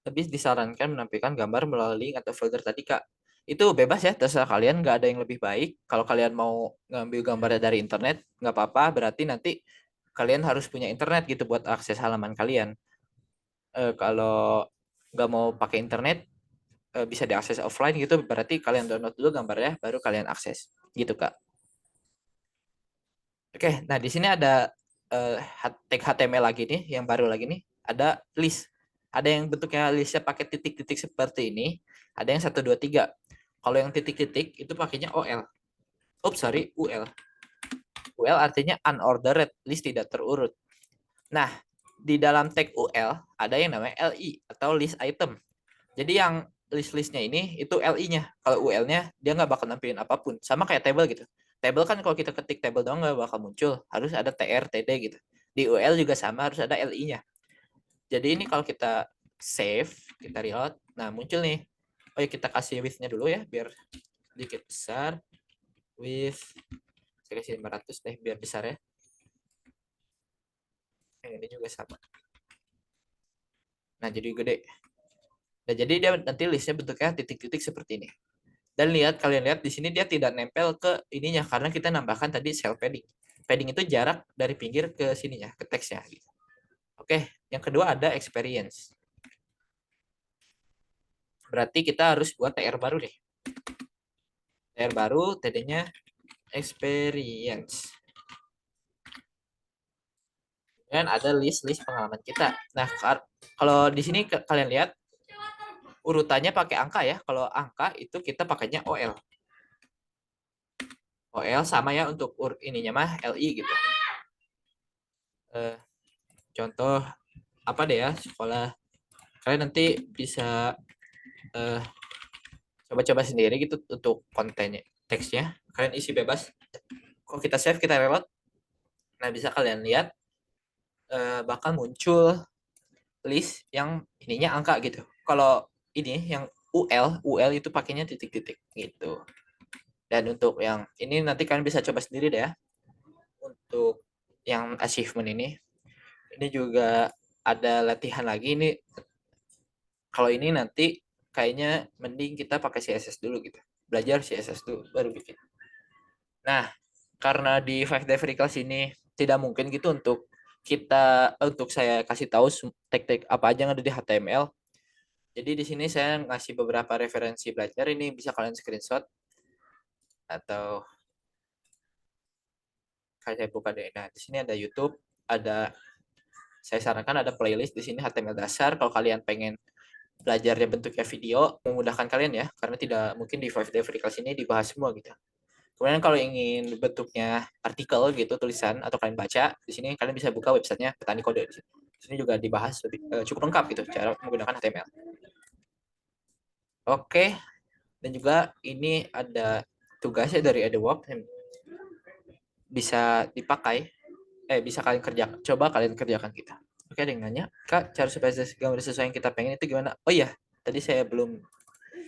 Lebih disarankan menampilkan gambar melalui link atau folder tadi, Kak. Itu bebas ya, terserah kalian, nggak ada yang lebih baik. Kalau kalian mau ngambil gambarnya dari internet, nggak apa-apa, berarti nanti kalian harus punya internet gitu buat akses halaman kalian. Kalau nggak mau pakai internet, bisa diakses offline gitu, berarti kalian download dulu gambarnya, baru kalian akses. Gitu, Kak. Oke, nah di sini ada tag HTML lagi nih, yang baru lagi nih. Ada list. Ada yang bentuknya listnya pakai titik-titik seperti ini. Ada yang 1, 2, 3. Kalau yang titik-titik itu pakainya OL. Oops, sorry, UL. UL artinya unordered, list tidak terurut. Nah, di dalam tag UL ada yang namanya LI atau list item. Jadi yang list-listnya ini itu LI-nya. Kalau UL-nya dia nggak bakal nampilin apapun. Sama kayak table gitu. Table kan kalau kita ketik table doang nggak bakal muncul. Harus ada TR, TD gitu. Di UL juga sama, harus ada LI-nya. Jadi ini kalau kita save, kita reload, nah muncul nih. Oh ya, kita kasih width-nya dulu ya, biar sedikit besar. Width, saya kasih 500 deh, biar besar ya. Yang ini juga sama. Nah, jadi gede. Nah, jadi dia nanti listnya bentuknya titik-titik seperti ini. Dan kalian lihat di sini dia tidak nempel ke ininya karena kita nambahkan tadi cell padding. Padding itu jarak dari pinggir ke sininya, ke teksnya gitu. Oke, yang kedua ada experience. Berarti kita harus buat TR baru deh. TR baru, TD-nya experience. Dan ada list-list pengalaman kita. Nah, kalau di sini kalian lihat urutannya pakai angka ya. Kalau angka itu kita pakainya OL. OL sama ya untuk ininya mah LI gitu. Eh, contoh apa deh ya sekolah, kalian nanti bisa eh, coba-coba sendiri gitu untuk kontennya, teksnya kalian isi bebas. Kalau kita save, kita reload, nah bisa kalian lihat bakal muncul list yang ininya angka gitu. Kalau ini yang UL itu pakainya titik-titik gitu. Dan untuk yang ini nanti kalian bisa coba sendiri deh ya. Untuk yang achievement ini juga ada latihan lagi. Ini kalau ini nanti kayaknya mending kita pakai CSS dulu gitu. Belajar CSS dulu baru bikin. Nah, karena di 5D Verticals ini tidak mungkin gitu untuk saya kasih tahu tag-tag apa aja yang ada di HTML. Jadi di sini saya ngasih beberapa referensi belajar, ini bisa kalian screenshot atau saya buka deh. Nah, di sini ada YouTube, saya sarankan ada playlist di sini HTML dasar kalau kalian pengen belajarnya bentuknya video, memudahkan kalian ya, karena tidak mungkin di 5D Verticals ini dibahas semua gitu. Kemudian kalau ingin bentuknya artikel gitu, tulisan atau kalian baca, di sini kalian bisa buka websitenya Petani Kode. Di sini juga dibahas cukup lengkap gitu cara menggunakan HTML. Oke, dan juga ini ada tugasnya dari AdWords yang bisa dipakai, bisa kalian kerjakan. Coba kalian kerjakan kita. Oke, ada yang nanya, Kak, cara supaya gambar sesuai yang kita pengen itu gimana? Oh iya, tadi saya belum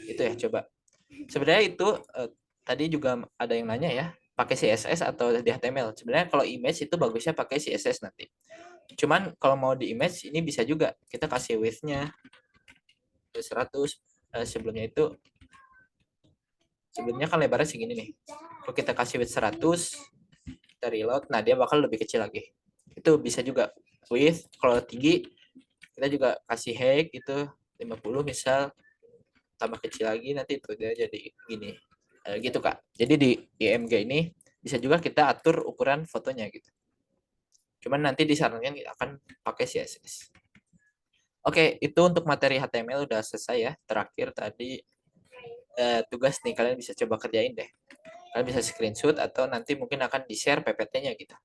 itu ya, coba. Sebenarnya itu tadi juga ada yang nanya ya, pakai CSS atau di HTML. Sebenarnya kalau image itu bagusnya pakai CSS nanti. Cuman kalau mau di image ini bisa juga kita kasih width-nya 100. Sebelumnya kan lebarnya segini nih. Kalau kita kasih width 100, kita reload, nah dia bakal lebih kecil lagi. Itu bisa juga width, kalau tinggi kita juga kasih height itu 50 misal, tambah kecil lagi nanti itu dia jadi gini. Gitu Kak. Jadi di IMG ini bisa juga kita atur ukuran fotonya gitu. Cuman nanti disarankan kita akan pakai CSS. Oke, itu untuk materi HTML udah selesai ya. Terakhir tadi tugas nih, kalian bisa coba kerjain deh. Kalian bisa screenshot atau nanti mungkin akan di-share PPT-nya gitu.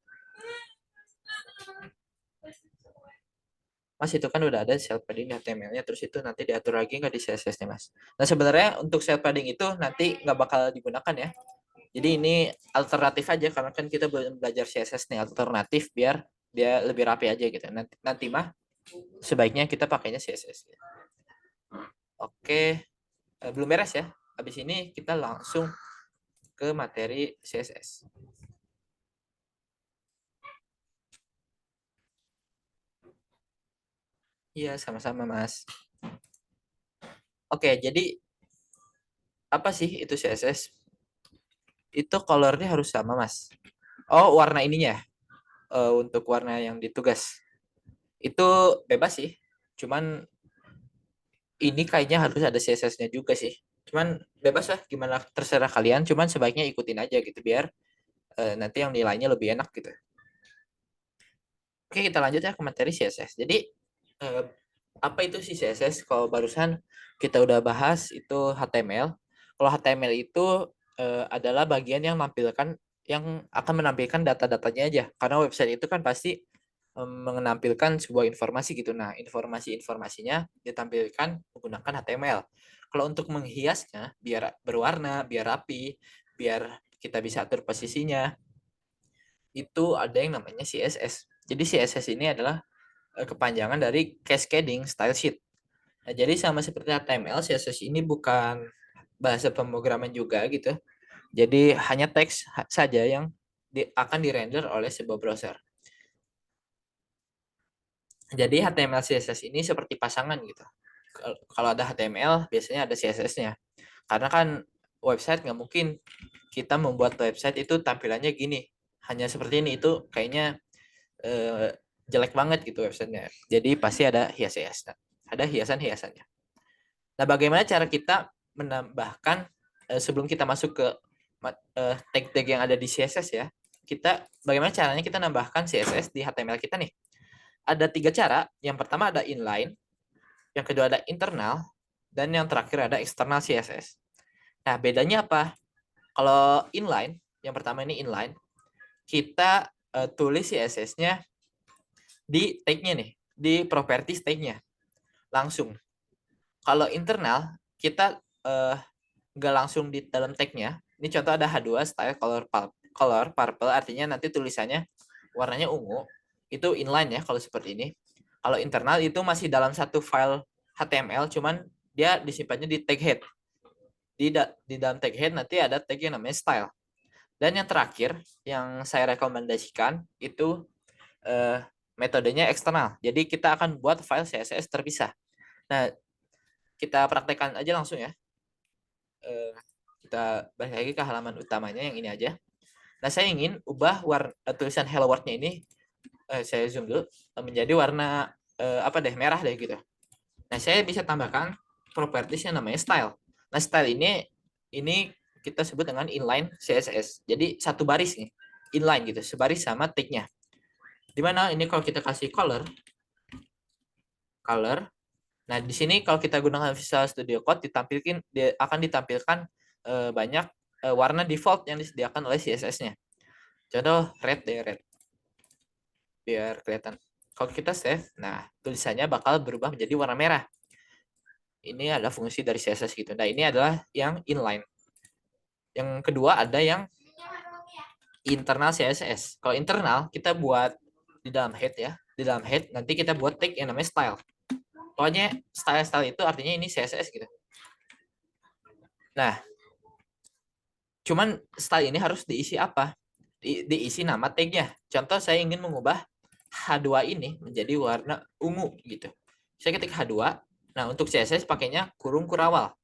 Mas, itu kan udah ada self padding di HTML-nya, terus itu nanti diatur lagi nggak di CSS-nya, Mas? Nah, sebenarnya untuk self padding itu nanti nggak bakal digunakan ya. Jadi ini alternatif aja, karena kan kita belajar CSS nih, alternatif biar dia lebih rapi aja gitu. Nanti mah sebaiknya kita pakainya CSS. Oke, belum beres ya. Habis ini kita langsung ke materi CSS. Iya, sama-sama, Mas. Oke, jadi apa sih itu CSS? Itu color-nya harus sama, Mas. Oh, warna ininya. Untuk warna yang ditugas. Itu bebas sih. Cuman ini kayaknya harus ada CSS-nya juga sih. Cuman bebas lah, gimana terserah kalian. Cuman sebaiknya ikutin aja gitu biar nanti yang nilainya lebih enak gitu. Oke, kita lanjut ya ke materi CSS. Jadi eh, apa itu sih CSS? Kalau barusan kita udah bahas itu HTML. Kalau HTML itu adalah bagian yang akan menampilkan data-datanya aja. Karena website itu kan pasti menampilkan sebuah informasi gitu. Nah, informasi-informasinya ditampilkan menggunakan HTML. Kalau untuk menghiasnya biar berwarna, biar rapi, biar kita bisa atur posisinya, itu ada yang namanya CSS. Jadi CSS ini adalah kepanjangan dari Cascading Style Sheet. Nah, jadi sama seperti HTML, CSS ini bukan bahasa pemrograman juga gitu. Jadi hanya teks saja yang akan dirender oleh sebuah browser. Jadi HTML CSS ini seperti pasangan gitu. Kalau ada HTML, biasanya ada CSS-nya. Karena kan website nggak mungkin kita membuat website itu tampilannya gini. Hanya seperti ini, itu kayaknya jelek banget gitu websitenya. Jadi pasti ada hiasan, ada hiasan-hiasannya. Nah, bagaimana cara kita menambahkan sebelum kita masuk ke tag-tag yang ada di CSS ya? Bagaimana caranya kita nambahkan CSS di HTML kita nih? Ada 3 cara. Yang pertama ada inline, yang kedua ada internal, dan yang terakhir ada external CSS. Nah, bedanya apa? Kalau inline, yang pertama ini inline, kita tulis CSS-nya di tag-nya nih, di properties tag-nya langsung. Kalau internal, kita nggak langsung di dalam tag-nya. Ini contoh ada H2 style color purple, artinya nanti tulisannya warnanya ungu. Itu inline ya kalau seperti ini. Kalau internal itu masih dalam satu file HTML, cuman dia disimpannya di tag head. Di dalam tag head nanti ada tag yang namanya style. Dan yang terakhir yang saya rekomendasikan itu metodenya eksternal. Jadi kita akan buat file CSS terpisah. Nah, kita praktekkan aja langsung ya. Kita balik lagi ke halaman utamanya yang ini aja. Nah, saya ingin ubah tulisan hello world-nya ini, saya zoom dulu, menjadi warna apa deh, merah deh gitu. Nah, saya bisa tambahkan properties yang namanya style. Nah, style ini kita sebut dengan inline CSS. Jadi satu baris nih, inline gitu, sebaris sama tag-nya. Dimana ini kalau kita kasih color. Nah, di sini kalau kita gunakan Visual Studio Code akan ditampilkan banyak warna default yang disediakan oleh CSS-nya. Contoh red deh, red. Biar kelihatan. Kalau kita save, nah tulisannya bakal berubah menjadi warna merah. Ini adalah fungsi dari CSS gitu. Nah, ini adalah yang inline. Yang kedua ada yang internal CSS. Kalau internal kita buat di dalam head ya. Di dalam head nanti kita buat tag yang namanya style. Pokoknya style-style itu artinya ini CSS gitu. Nah, cuman style ini harus diisi apa? Diisi nama tag-nya. Contoh saya ingin mengubah H2 ini menjadi warna ungu gitu. Saya ketik H2. Nah, untuk CSS pakainya kurung kurawal.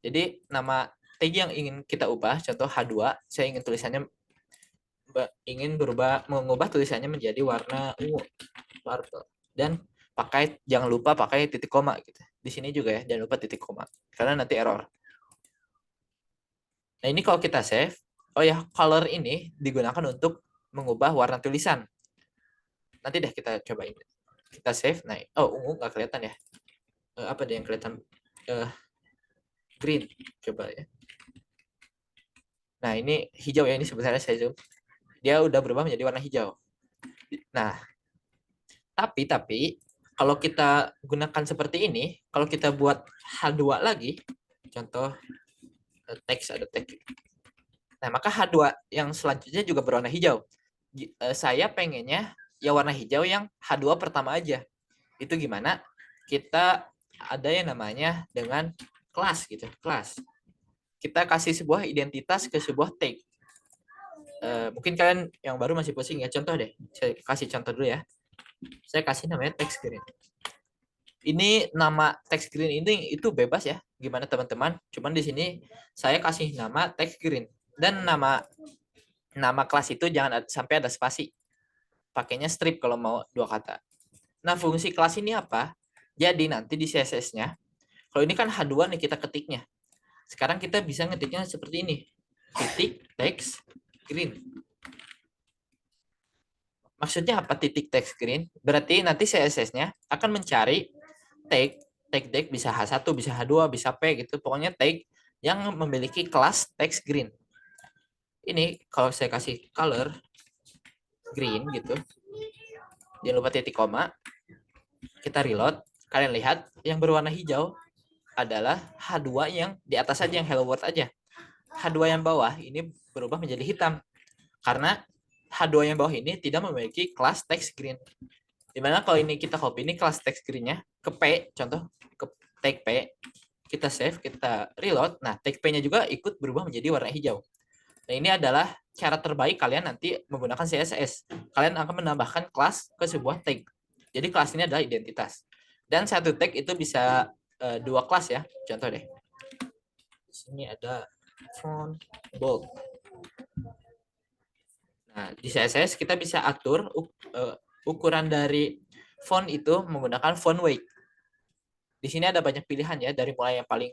Jadi nama tag yang ingin kita ubah, contoh H2, saya ingin tulisannya mengubah tulisannya menjadi warna ungu, purple. Dan jangan lupa pakai titik koma gitu. Di sini juga ya, jangan lupa titik koma karena nanti error. Nah, ini kalau kita save, oh ya, color ini digunakan untuk mengubah warna tulisan. Nanti deh kita cobain. Kita save. Nah, ungu nggak kelihatan ya. Apa deh yang kelihatan? Green. Coba ya. Nah, ini hijau ya. Ini sebenarnya saya zoom. Dia udah berubah menjadi warna hijau. Nah, tapi kalau kita gunakan seperti ini, kalau kita buat H2 lagi, contoh teks ada teks. Nah, maka H2 yang selanjutnya juga berwarna hijau. Saya pengennya ya warna hijau yang H2 pertama aja. Itu gimana? Kita ada yang namanya dengan kelas gitu, kelas. Kita kasih sebuah identitas ke sebuah tag. Mungkin kalian yang baru masih pusing ya. Contoh deh, saya kasih contoh dulu ya. Saya kasih namanya text green. Ini nama text green ini itu bebas ya. Gimana teman-teman? Cuman di sini saya kasih nama text green dan nama kelas itu jangan sampai ada spasi. Pakainya strip kalau mau 2 kata. Nah, fungsi kelas ini apa? Jadi nanti di CSS-nya Kalau ini kan H2 nih kita ketiknya. Sekarang kita bisa ngetiknya seperti ini. Titik text green. Maksudnya apa titik text green? Berarti nanti CSS-nya akan mencari tag deck bisa H1, bisa H2, bisa P gitu. Pokoknya tag yang memiliki kelas text green. Ini kalau saya kasih color green gitu. Jangan lupa titik koma. Kita reload. Kalian lihat yang berwarna hijau adalah H2 yang di atas aja, yang hello world aja. H2 yang bawah ini berubah menjadi hitam. Karena H2 yang bawah ini tidak memiliki kelas text green. Dimana kalau ini kita copy ini kelas text green-nya ke P, contoh ke tag P, kita save, kita reload. Nah, tag P-nya juga ikut berubah menjadi warna hijau. Nah, ini adalah cara terbaik kalian nanti menggunakan CSS. Kalian akan menambahkan kelas ke sebuah tag. Jadi kelas ini adalah identitas. Dan satu tag itu bisa dua kelas ya. Contoh deh. Di sini ada font bold. Nah, di CSS kita bisa atur ukuran dari font itu menggunakan font weight. Di sini ada banyak pilihan ya, dari mulai yang paling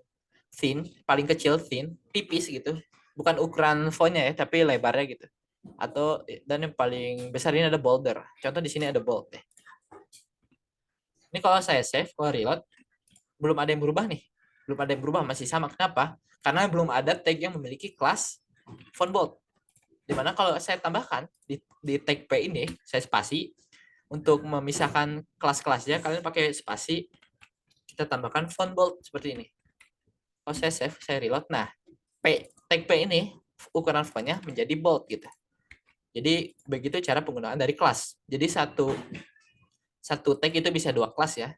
thin, paling kecil thin, tipis gitu. Bukan ukuran fontnya ya, tapi lebarnya gitu. Atau dan yang paling besar ini ada bolder. Contoh di sini ada bold deh. Ini kalau saya save, kalau reload, belum ada yang berubah nih. Belum ada yang berubah, masih sama. Kenapa? Karena belum ada tag yang memiliki kelas font bold. Dimana kalau saya tambahkan di tag P ini, saya spasi, untuk memisahkan kelas-kelasnya, kalian pakai spasi, kita tambahkan font bold seperti ini. Kalau saya save, saya reload, nah, tag P ini, ukuran fontnya menjadi bold gitu. Jadi, begitu cara penggunaan dari kelas. Jadi, satu tag itu bisa dua kelas ya.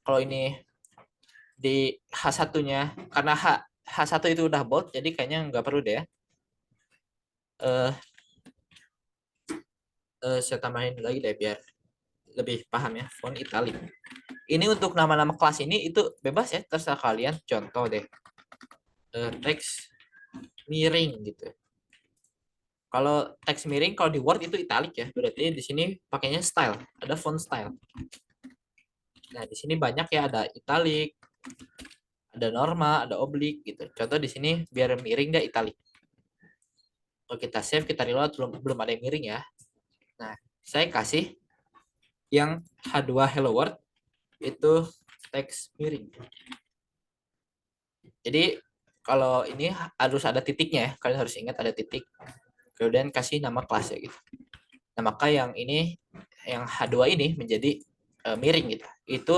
Kalau ini di H1-nya, karena H1 itu udah bold, jadi kayaknya nggak perlu deh ya. Saya tambahin lagi deh biar lebih paham ya, font italic. Ini untuk nama-nama kelas ini itu bebas ya, terserah kalian. Contoh deh, teks miring gitu. Kalau teks miring, kalau di Word itu italic ya, berarti di sini pakainya style, ada font style. Nah, di sini banyak ya, ada italic, ada norma, ada oblique gitu. Contoh di sini biar miring deh italic. Kalau kita save, kita reload, belum ada yang miring ya. Nah, saya kasih yang H2 Hello World itu teks miring. Jadi kalau ini harus ada titiknya ya, kalian harus ingat ada titik. Kemudian kasih nama kelasnya gitu. Nah, maka yang ini, yang H2 ini menjadi miring gitu. Itu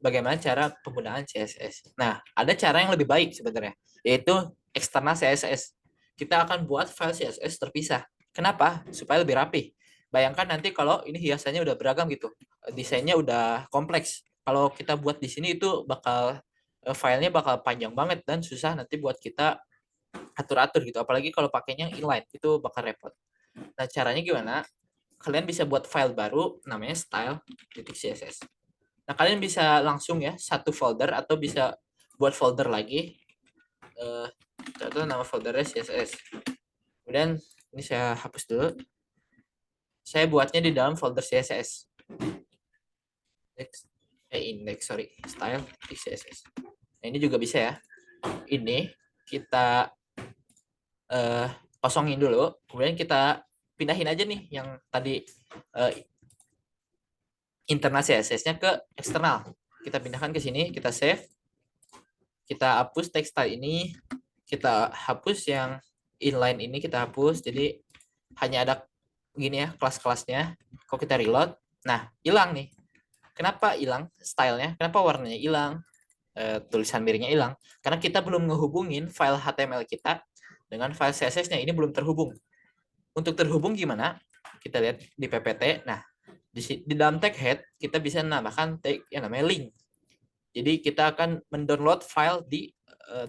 bagaimana cara penggunaan CSS. Nah, ada cara yang lebih baik sebenarnya, yaitu eksternal CSS. Kita akan buat file CSS terpisah. Kenapa? Supaya lebih rapi. Bayangkan nanti kalau ini hiasannya udah beragam gitu, desainnya udah kompleks. Kalau kita buat di sini itu bakal filenya bakal panjang banget dan susah nanti buat kita atur-atur gitu. Apalagi kalau pakainya inline, itu bakal repot. Nah, caranya gimana? Kalian bisa buat file baru namanya style.css. Nah, kalian bisa langsung ya satu folder atau bisa buat folder lagi. Contoh nama foldernya CSS. Kemudian ini saya hapus dulu. Saya buatnya di dalam folder CSS. Style di CSS. Nah, ini juga bisa ya. Ini kita kosongin dulu. Kemudian kita pindahin aja nih yang tadi internal CSS-nya ke eksternal. Kita pindahkan ke sini, kita save. Kita hapus text style ini, kita hapus yang inline ini, kita hapus. Jadi hanya ada gini ya kelas-kelasnya. Kalau kita reload, nah hilang nih. Kenapa hilang stylenya? Kenapa warnanya hilang? Tulisan miringnya hilang? Karena kita belum ngehubungin file HTML kita dengan file CSS-nya. Ini belum terhubung. Untuk terhubung gimana? Kita lihat di PPT. Nah, di dalam tag head kita bisa menambahkan tag yang namanya link. Jadi kita akan mendownload file di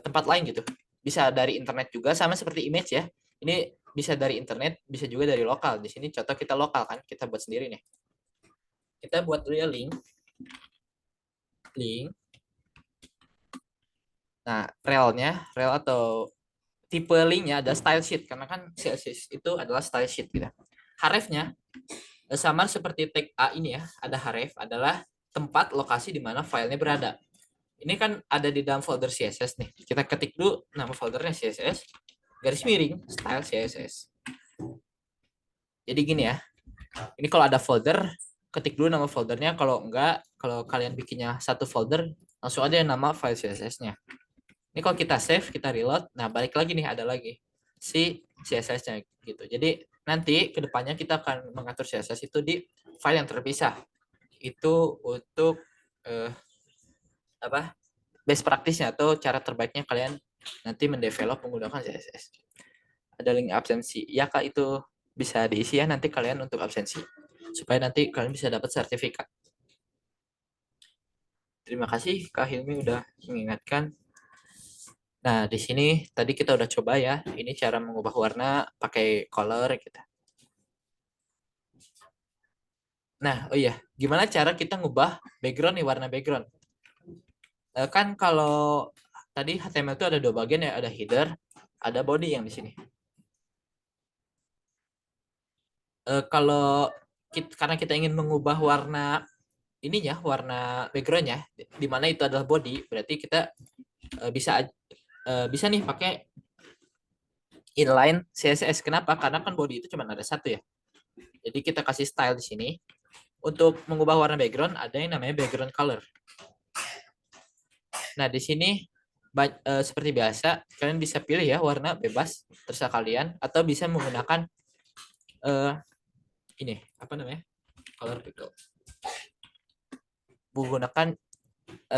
tempat lain gitu. Bisa dari internet juga, sama seperti image ya. Ini bisa dari internet, bisa juga dari lokal. Di sini contoh kita lokal kan, kita buat sendiri nih. Kita buat dulu ya link. Nah, rel atau tipe linknya ada style sheet, karena kan CSS itu adalah style sheet gitu. Href-nya sama seperti tag A ini ya, ada href adalah tempat lokasi di mana filenya berada. Ini kan ada di dalam folder CSS nih. Kita ketik dulu nama foldernya CSS, garis miring, style CSS. Jadi gini ya, ini kalau ada folder, ketik dulu nama foldernya. Kalau enggak, kalau kalian bikinnya satu folder, langsung aja nama file CSS-nya. Ini kalau kita save, kita reload, nah balik lagi nih, ada lagi si CSS-nya gitu. Jadi nanti kedepannya kita akan mengatur CSS itu di file yang terpisah. Itu untuk apa? Best practice-nya atau cara terbaiknya kalian nanti mendevelop menggunakan CSS. Ada link absensi. Ya Kak, itu bisa diisi ya nanti kalian untuk absensi. Supaya nanti kalian bisa dapat sertifikat. Terima kasih Kak Hilmi udah mengingatkan. Nah, di sini tadi kita udah coba ya. Ini cara mengubah warna pakai color gitu. Nah, oh iya, gimana cara kita ngubah background nih, warna background? Kan kalau tadi HTML itu ada dua bagian ya, ada header, ada body yang di sini. Kalau karena kita ingin mengubah warna ininya, warna backgroundnya, di mana itu adalah body, berarti kita bisa nih pakai inline CSS. Kenapa? Karena kan body itu cuma ada satu ya. Jadi kita kasih style di sini. Untuk mengubah warna background ada yang namanya background color. Nah, di sini seperti biasa kalian bisa pilih ya warna bebas terserah kalian atau bisa menggunakan ini apa namanya? Color picker.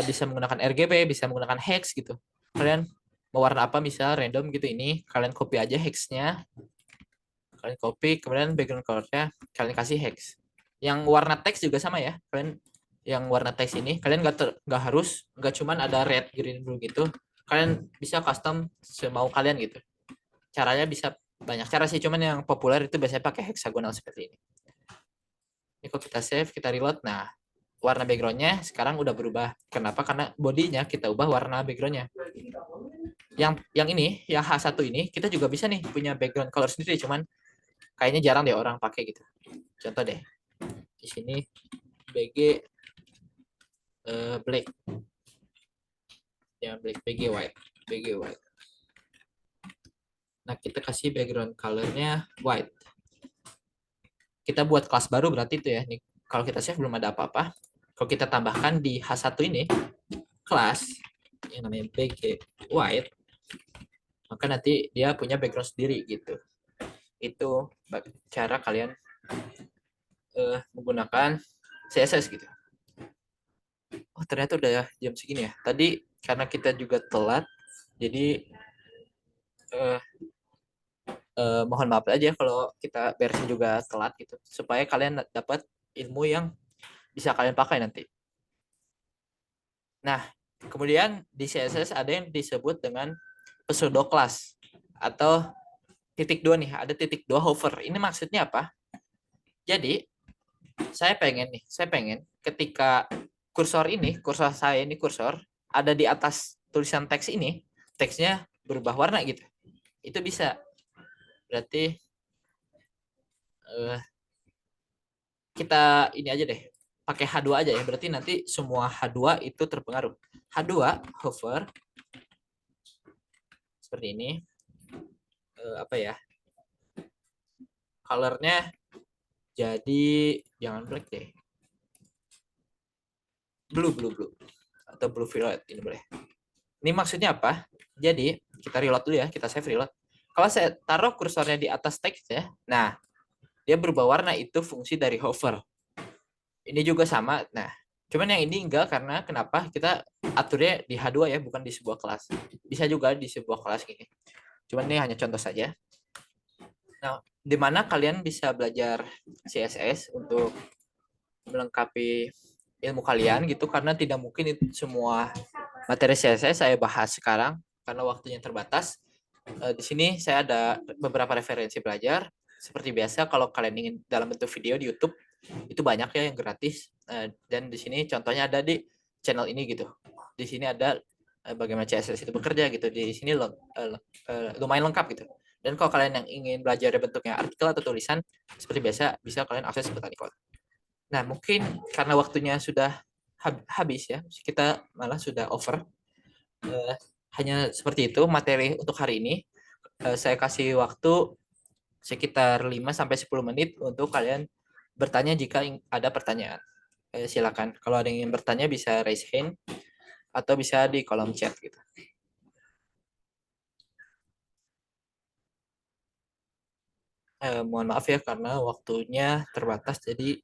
Bisa menggunakan RGB, bisa menggunakan hex gitu. Kalian mau warna apa bisa random gitu, ini kalian copy aja hexnya, kalian copy, kemudian background colornya kalian kasih hex. Yang warna teks juga sama ya, kalian yang warna teks ini kalian nggak harus nggak cuman ada red, green, blue gitu, kalian bisa custom semau kalian gitu. Caranya bisa banyak cara sih, cuman yang populer itu biasanya pakai hexagonal seperti ini. Ini kalau kita save, kita reload, nah warna backgroundnya sekarang udah berubah. Kenapa? Karena bodinya kita ubah warna backgroundnya. Yang ini, yang H1 ini, kita juga bisa nih punya background color sendiri, cuman kayaknya jarang deh orang pakai gitu. Contoh deh, di sini BG black, ya black, BG white. Nah, kita kasih background colornya white. Kita buat kelas baru berarti itu ya. Nih, kalau kita save belum ada apa-apa. Kalau kita tambahkan di H1 ini kelas yang namanya BG white, maka nanti dia punya background sendiri gitu. Itu cara kalian menggunakan CSS gitu. Oh, ternyata udah jam segini ya. Tadi karena kita juga telat, jadi mohon maaf aja kalau kita beresin juga telat gitu, supaya kalian dapat ilmu yang bisa kalian pakai nanti. Nah, kemudian di CSS ada yang disebut dengan pseudo class atau titik dua nih, ada titik dua hover. Ini maksudnya apa? Jadi saya pengen ketika kursor saya ini kursor ada di atas tulisan teks ini, teksnya berubah warna gitu. Itu bisa. Berarti kita ini aja deh, pakai H2 aja ya. Berarti nanti semua H2 itu terpengaruh. H2 hover seperti ini. Apa ya? Colornya jadi jangan black deh. Blue atau blue violet ini boleh. Ini maksudnya apa? Jadi kita reload dulu ya, kita save reload. Kalau saya taruh kursornya di atas teks ya, nah dia berubah warna, itu fungsi dari hover. Ini juga sama. Nah, cuman yang ini enggak, karena kenapa? Kita aturnya di H2 ya, bukan di sebuah kelas. Bisa juga di sebuah kelas gini. Cuman ini hanya contoh saja. Nah, di mana kalian bisa belajar CSS untuk melengkapi ilmu kalian gitu, karena tidak mungkin semua materi CSS saya bahas sekarang karena waktunya terbatas. Di sini saya ada beberapa referensi belajar. Seperti biasa, kalau kalian ingin dalam bentuk video di YouTube, itu banyak ya yang gratis. Dan di sini contohnya ada di channel ini gitu. Di sini ada bagaimana CSS itu bekerja gitu. Di sini lumayan lengkap gitu. Dan kalau kalian yang ingin belajar bentuknya artikel atau tulisan, seperti biasa bisa kalian akses ke Botani Code. Nah, mungkin karena waktunya sudah habis ya. Kita malah sudah over. Hanya seperti itu materi untuk hari ini. Saya kasih waktu sekitar 5 sampai 10 menit untuk kalian bertanya jika ada pertanyaan. Silakan. Kalau ada yang ingin bertanya bisa raise hand atau bisa di kolom chat gitu. Mohon maaf ya karena waktunya terbatas jadi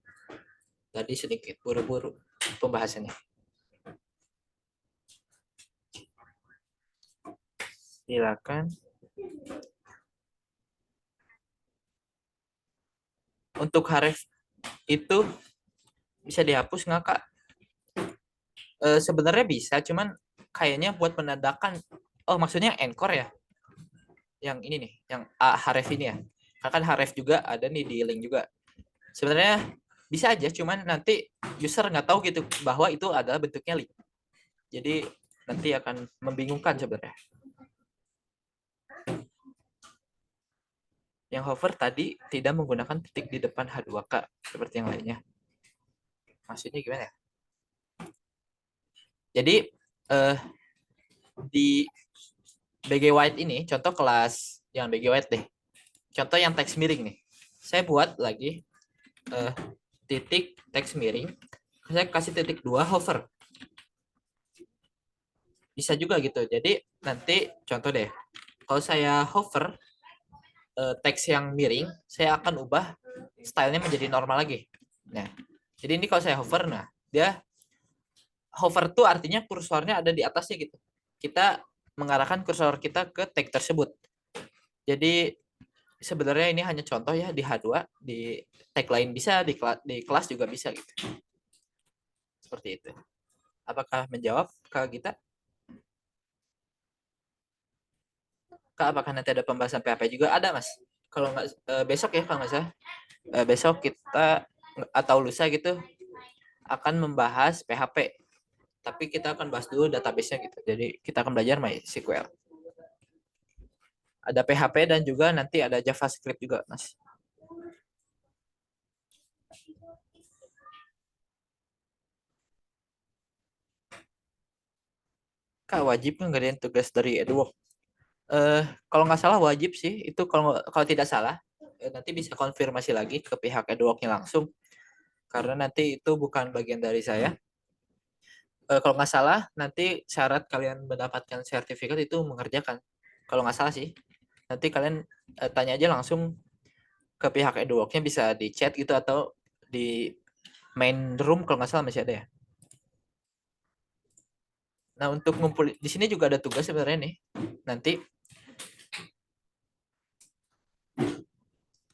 tadi sedikit buru-buru pembahasannya. Silakan. Untuk haref itu bisa dihapus nggak Kak? Sebenarnya bisa, cuman kayaknya buat menandakan. Oh, maksudnya encore ya? Yang ini nih, yang haref ini ya. Karena kan haref juga ada nih di link juga. Sebenarnya bisa aja, cuman nanti user nggak tahu gitu bahwa itu adalah bentuknya link. Jadi nanti akan membingungkan sebenarnya. Yang hover tadi tidak menggunakan titik di depan H2K seperti yang lainnya. Maksudnya gimana ya? Jadi di BG White ini, contoh kelas yang BG White deh. Contoh yang teks miring nih. Saya buat lagi titik teks miring. Saya kasih titik 2 hover. Bisa juga gitu. Jadi nanti contoh deh. Kalau saya hover teks yang miring, saya akan ubah stylenya menjadi normal lagi. Nah, jadi ini kalau saya hover, nah dia hover tuh artinya kursornya ada di atasnya gitu. Kita mengarahkan kursor kita ke tag tersebut. Jadi sebenarnya ini hanya contoh ya di H2, di tag lain bisa, di kelas juga bisa gitu. Seperti itu. Apakah menjawab Kak Gita? Kak, apakah nanti ada pembahasan PHP juga? Ada, Mas. Kalau nggak besok ya, kalau nggak salah. Besok kita atau lusa gitu akan membahas PHP. Tapi kita akan bahas dulu database-nya gitu. Jadi kita akan belajar MySQL. Ada PHP dan juga nanti ada JavaScript juga, Mas. Kak, wajib ngerjain tugas dari Edwork? Kalau nggak salah wajib sih. Itu kalau tidak salah, nanti bisa konfirmasi lagi ke pihak Edwork-nya langsung. Karena nanti itu bukan bagian dari saya. Kalau nggak salah, nanti syarat kalian mendapatkan sertifikat itu mengerjakan. Kalau nggak salah sih. Nanti kalian tanya aja langsung ke pihak Edwork-nya, bisa di chat gitu atau di main room kalau nggak salah masih ada ya. Nah, untuk ngumpul di sini juga ada tugas sebenarnya nih. Nanti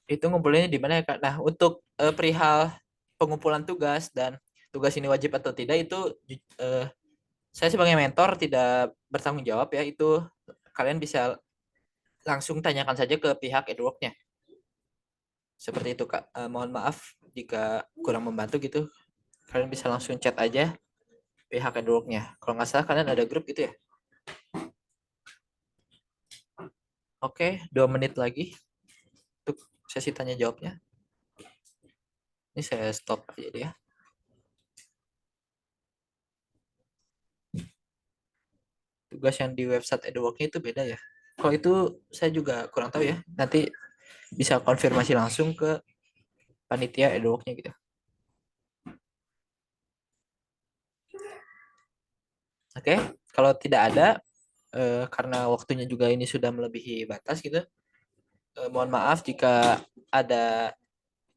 itu ngumpulinnya di mana ya Kak? Nah, untuk perihal pengumpulan tugas dan tugas ini wajib atau tidak itu uh, saya sebagai mentor tidak bertanggung jawab ya. Itu kalian bisa langsung tanyakan saja ke pihak Edwork-nya. Seperti itu Kak. Mohon maaf jika kurang membantu gitu. Kalian bisa langsung chat aja pihak Edwork-nya. Kalau nggak salah kalian ada grup gitu ya. Oke, 2 menit lagi untuk sesi tanya jawabnya. Ini saya stop aja deh ya. Tugas yang di website Edwork-nya itu beda ya. Kalau itu saya juga kurang tahu ya. Nanti bisa konfirmasi langsung ke panitia Edwork-nya gitu. Oke, kalau tidak ada karena waktunya juga ini sudah melebihi batas gitu. Mohon maaf jika ada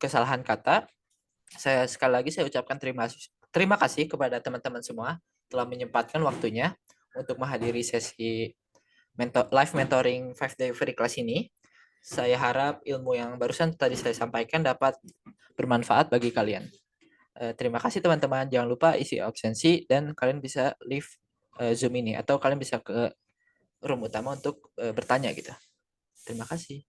kesalahan kata. Saya ucapkan terima kasih kepada teman-teman semua telah menyempatkan waktunya untuk menghadiri sesi live mentoring 5 day free class ini. Saya harap ilmu yang barusan tadi saya sampaikan dapat bermanfaat bagi kalian. Terima kasih teman-teman. Jangan lupa isi absensi dan kalian bisa leave Zoom ini atau kalian bisa ke room utama untuk bertanya gitu. Terima kasih.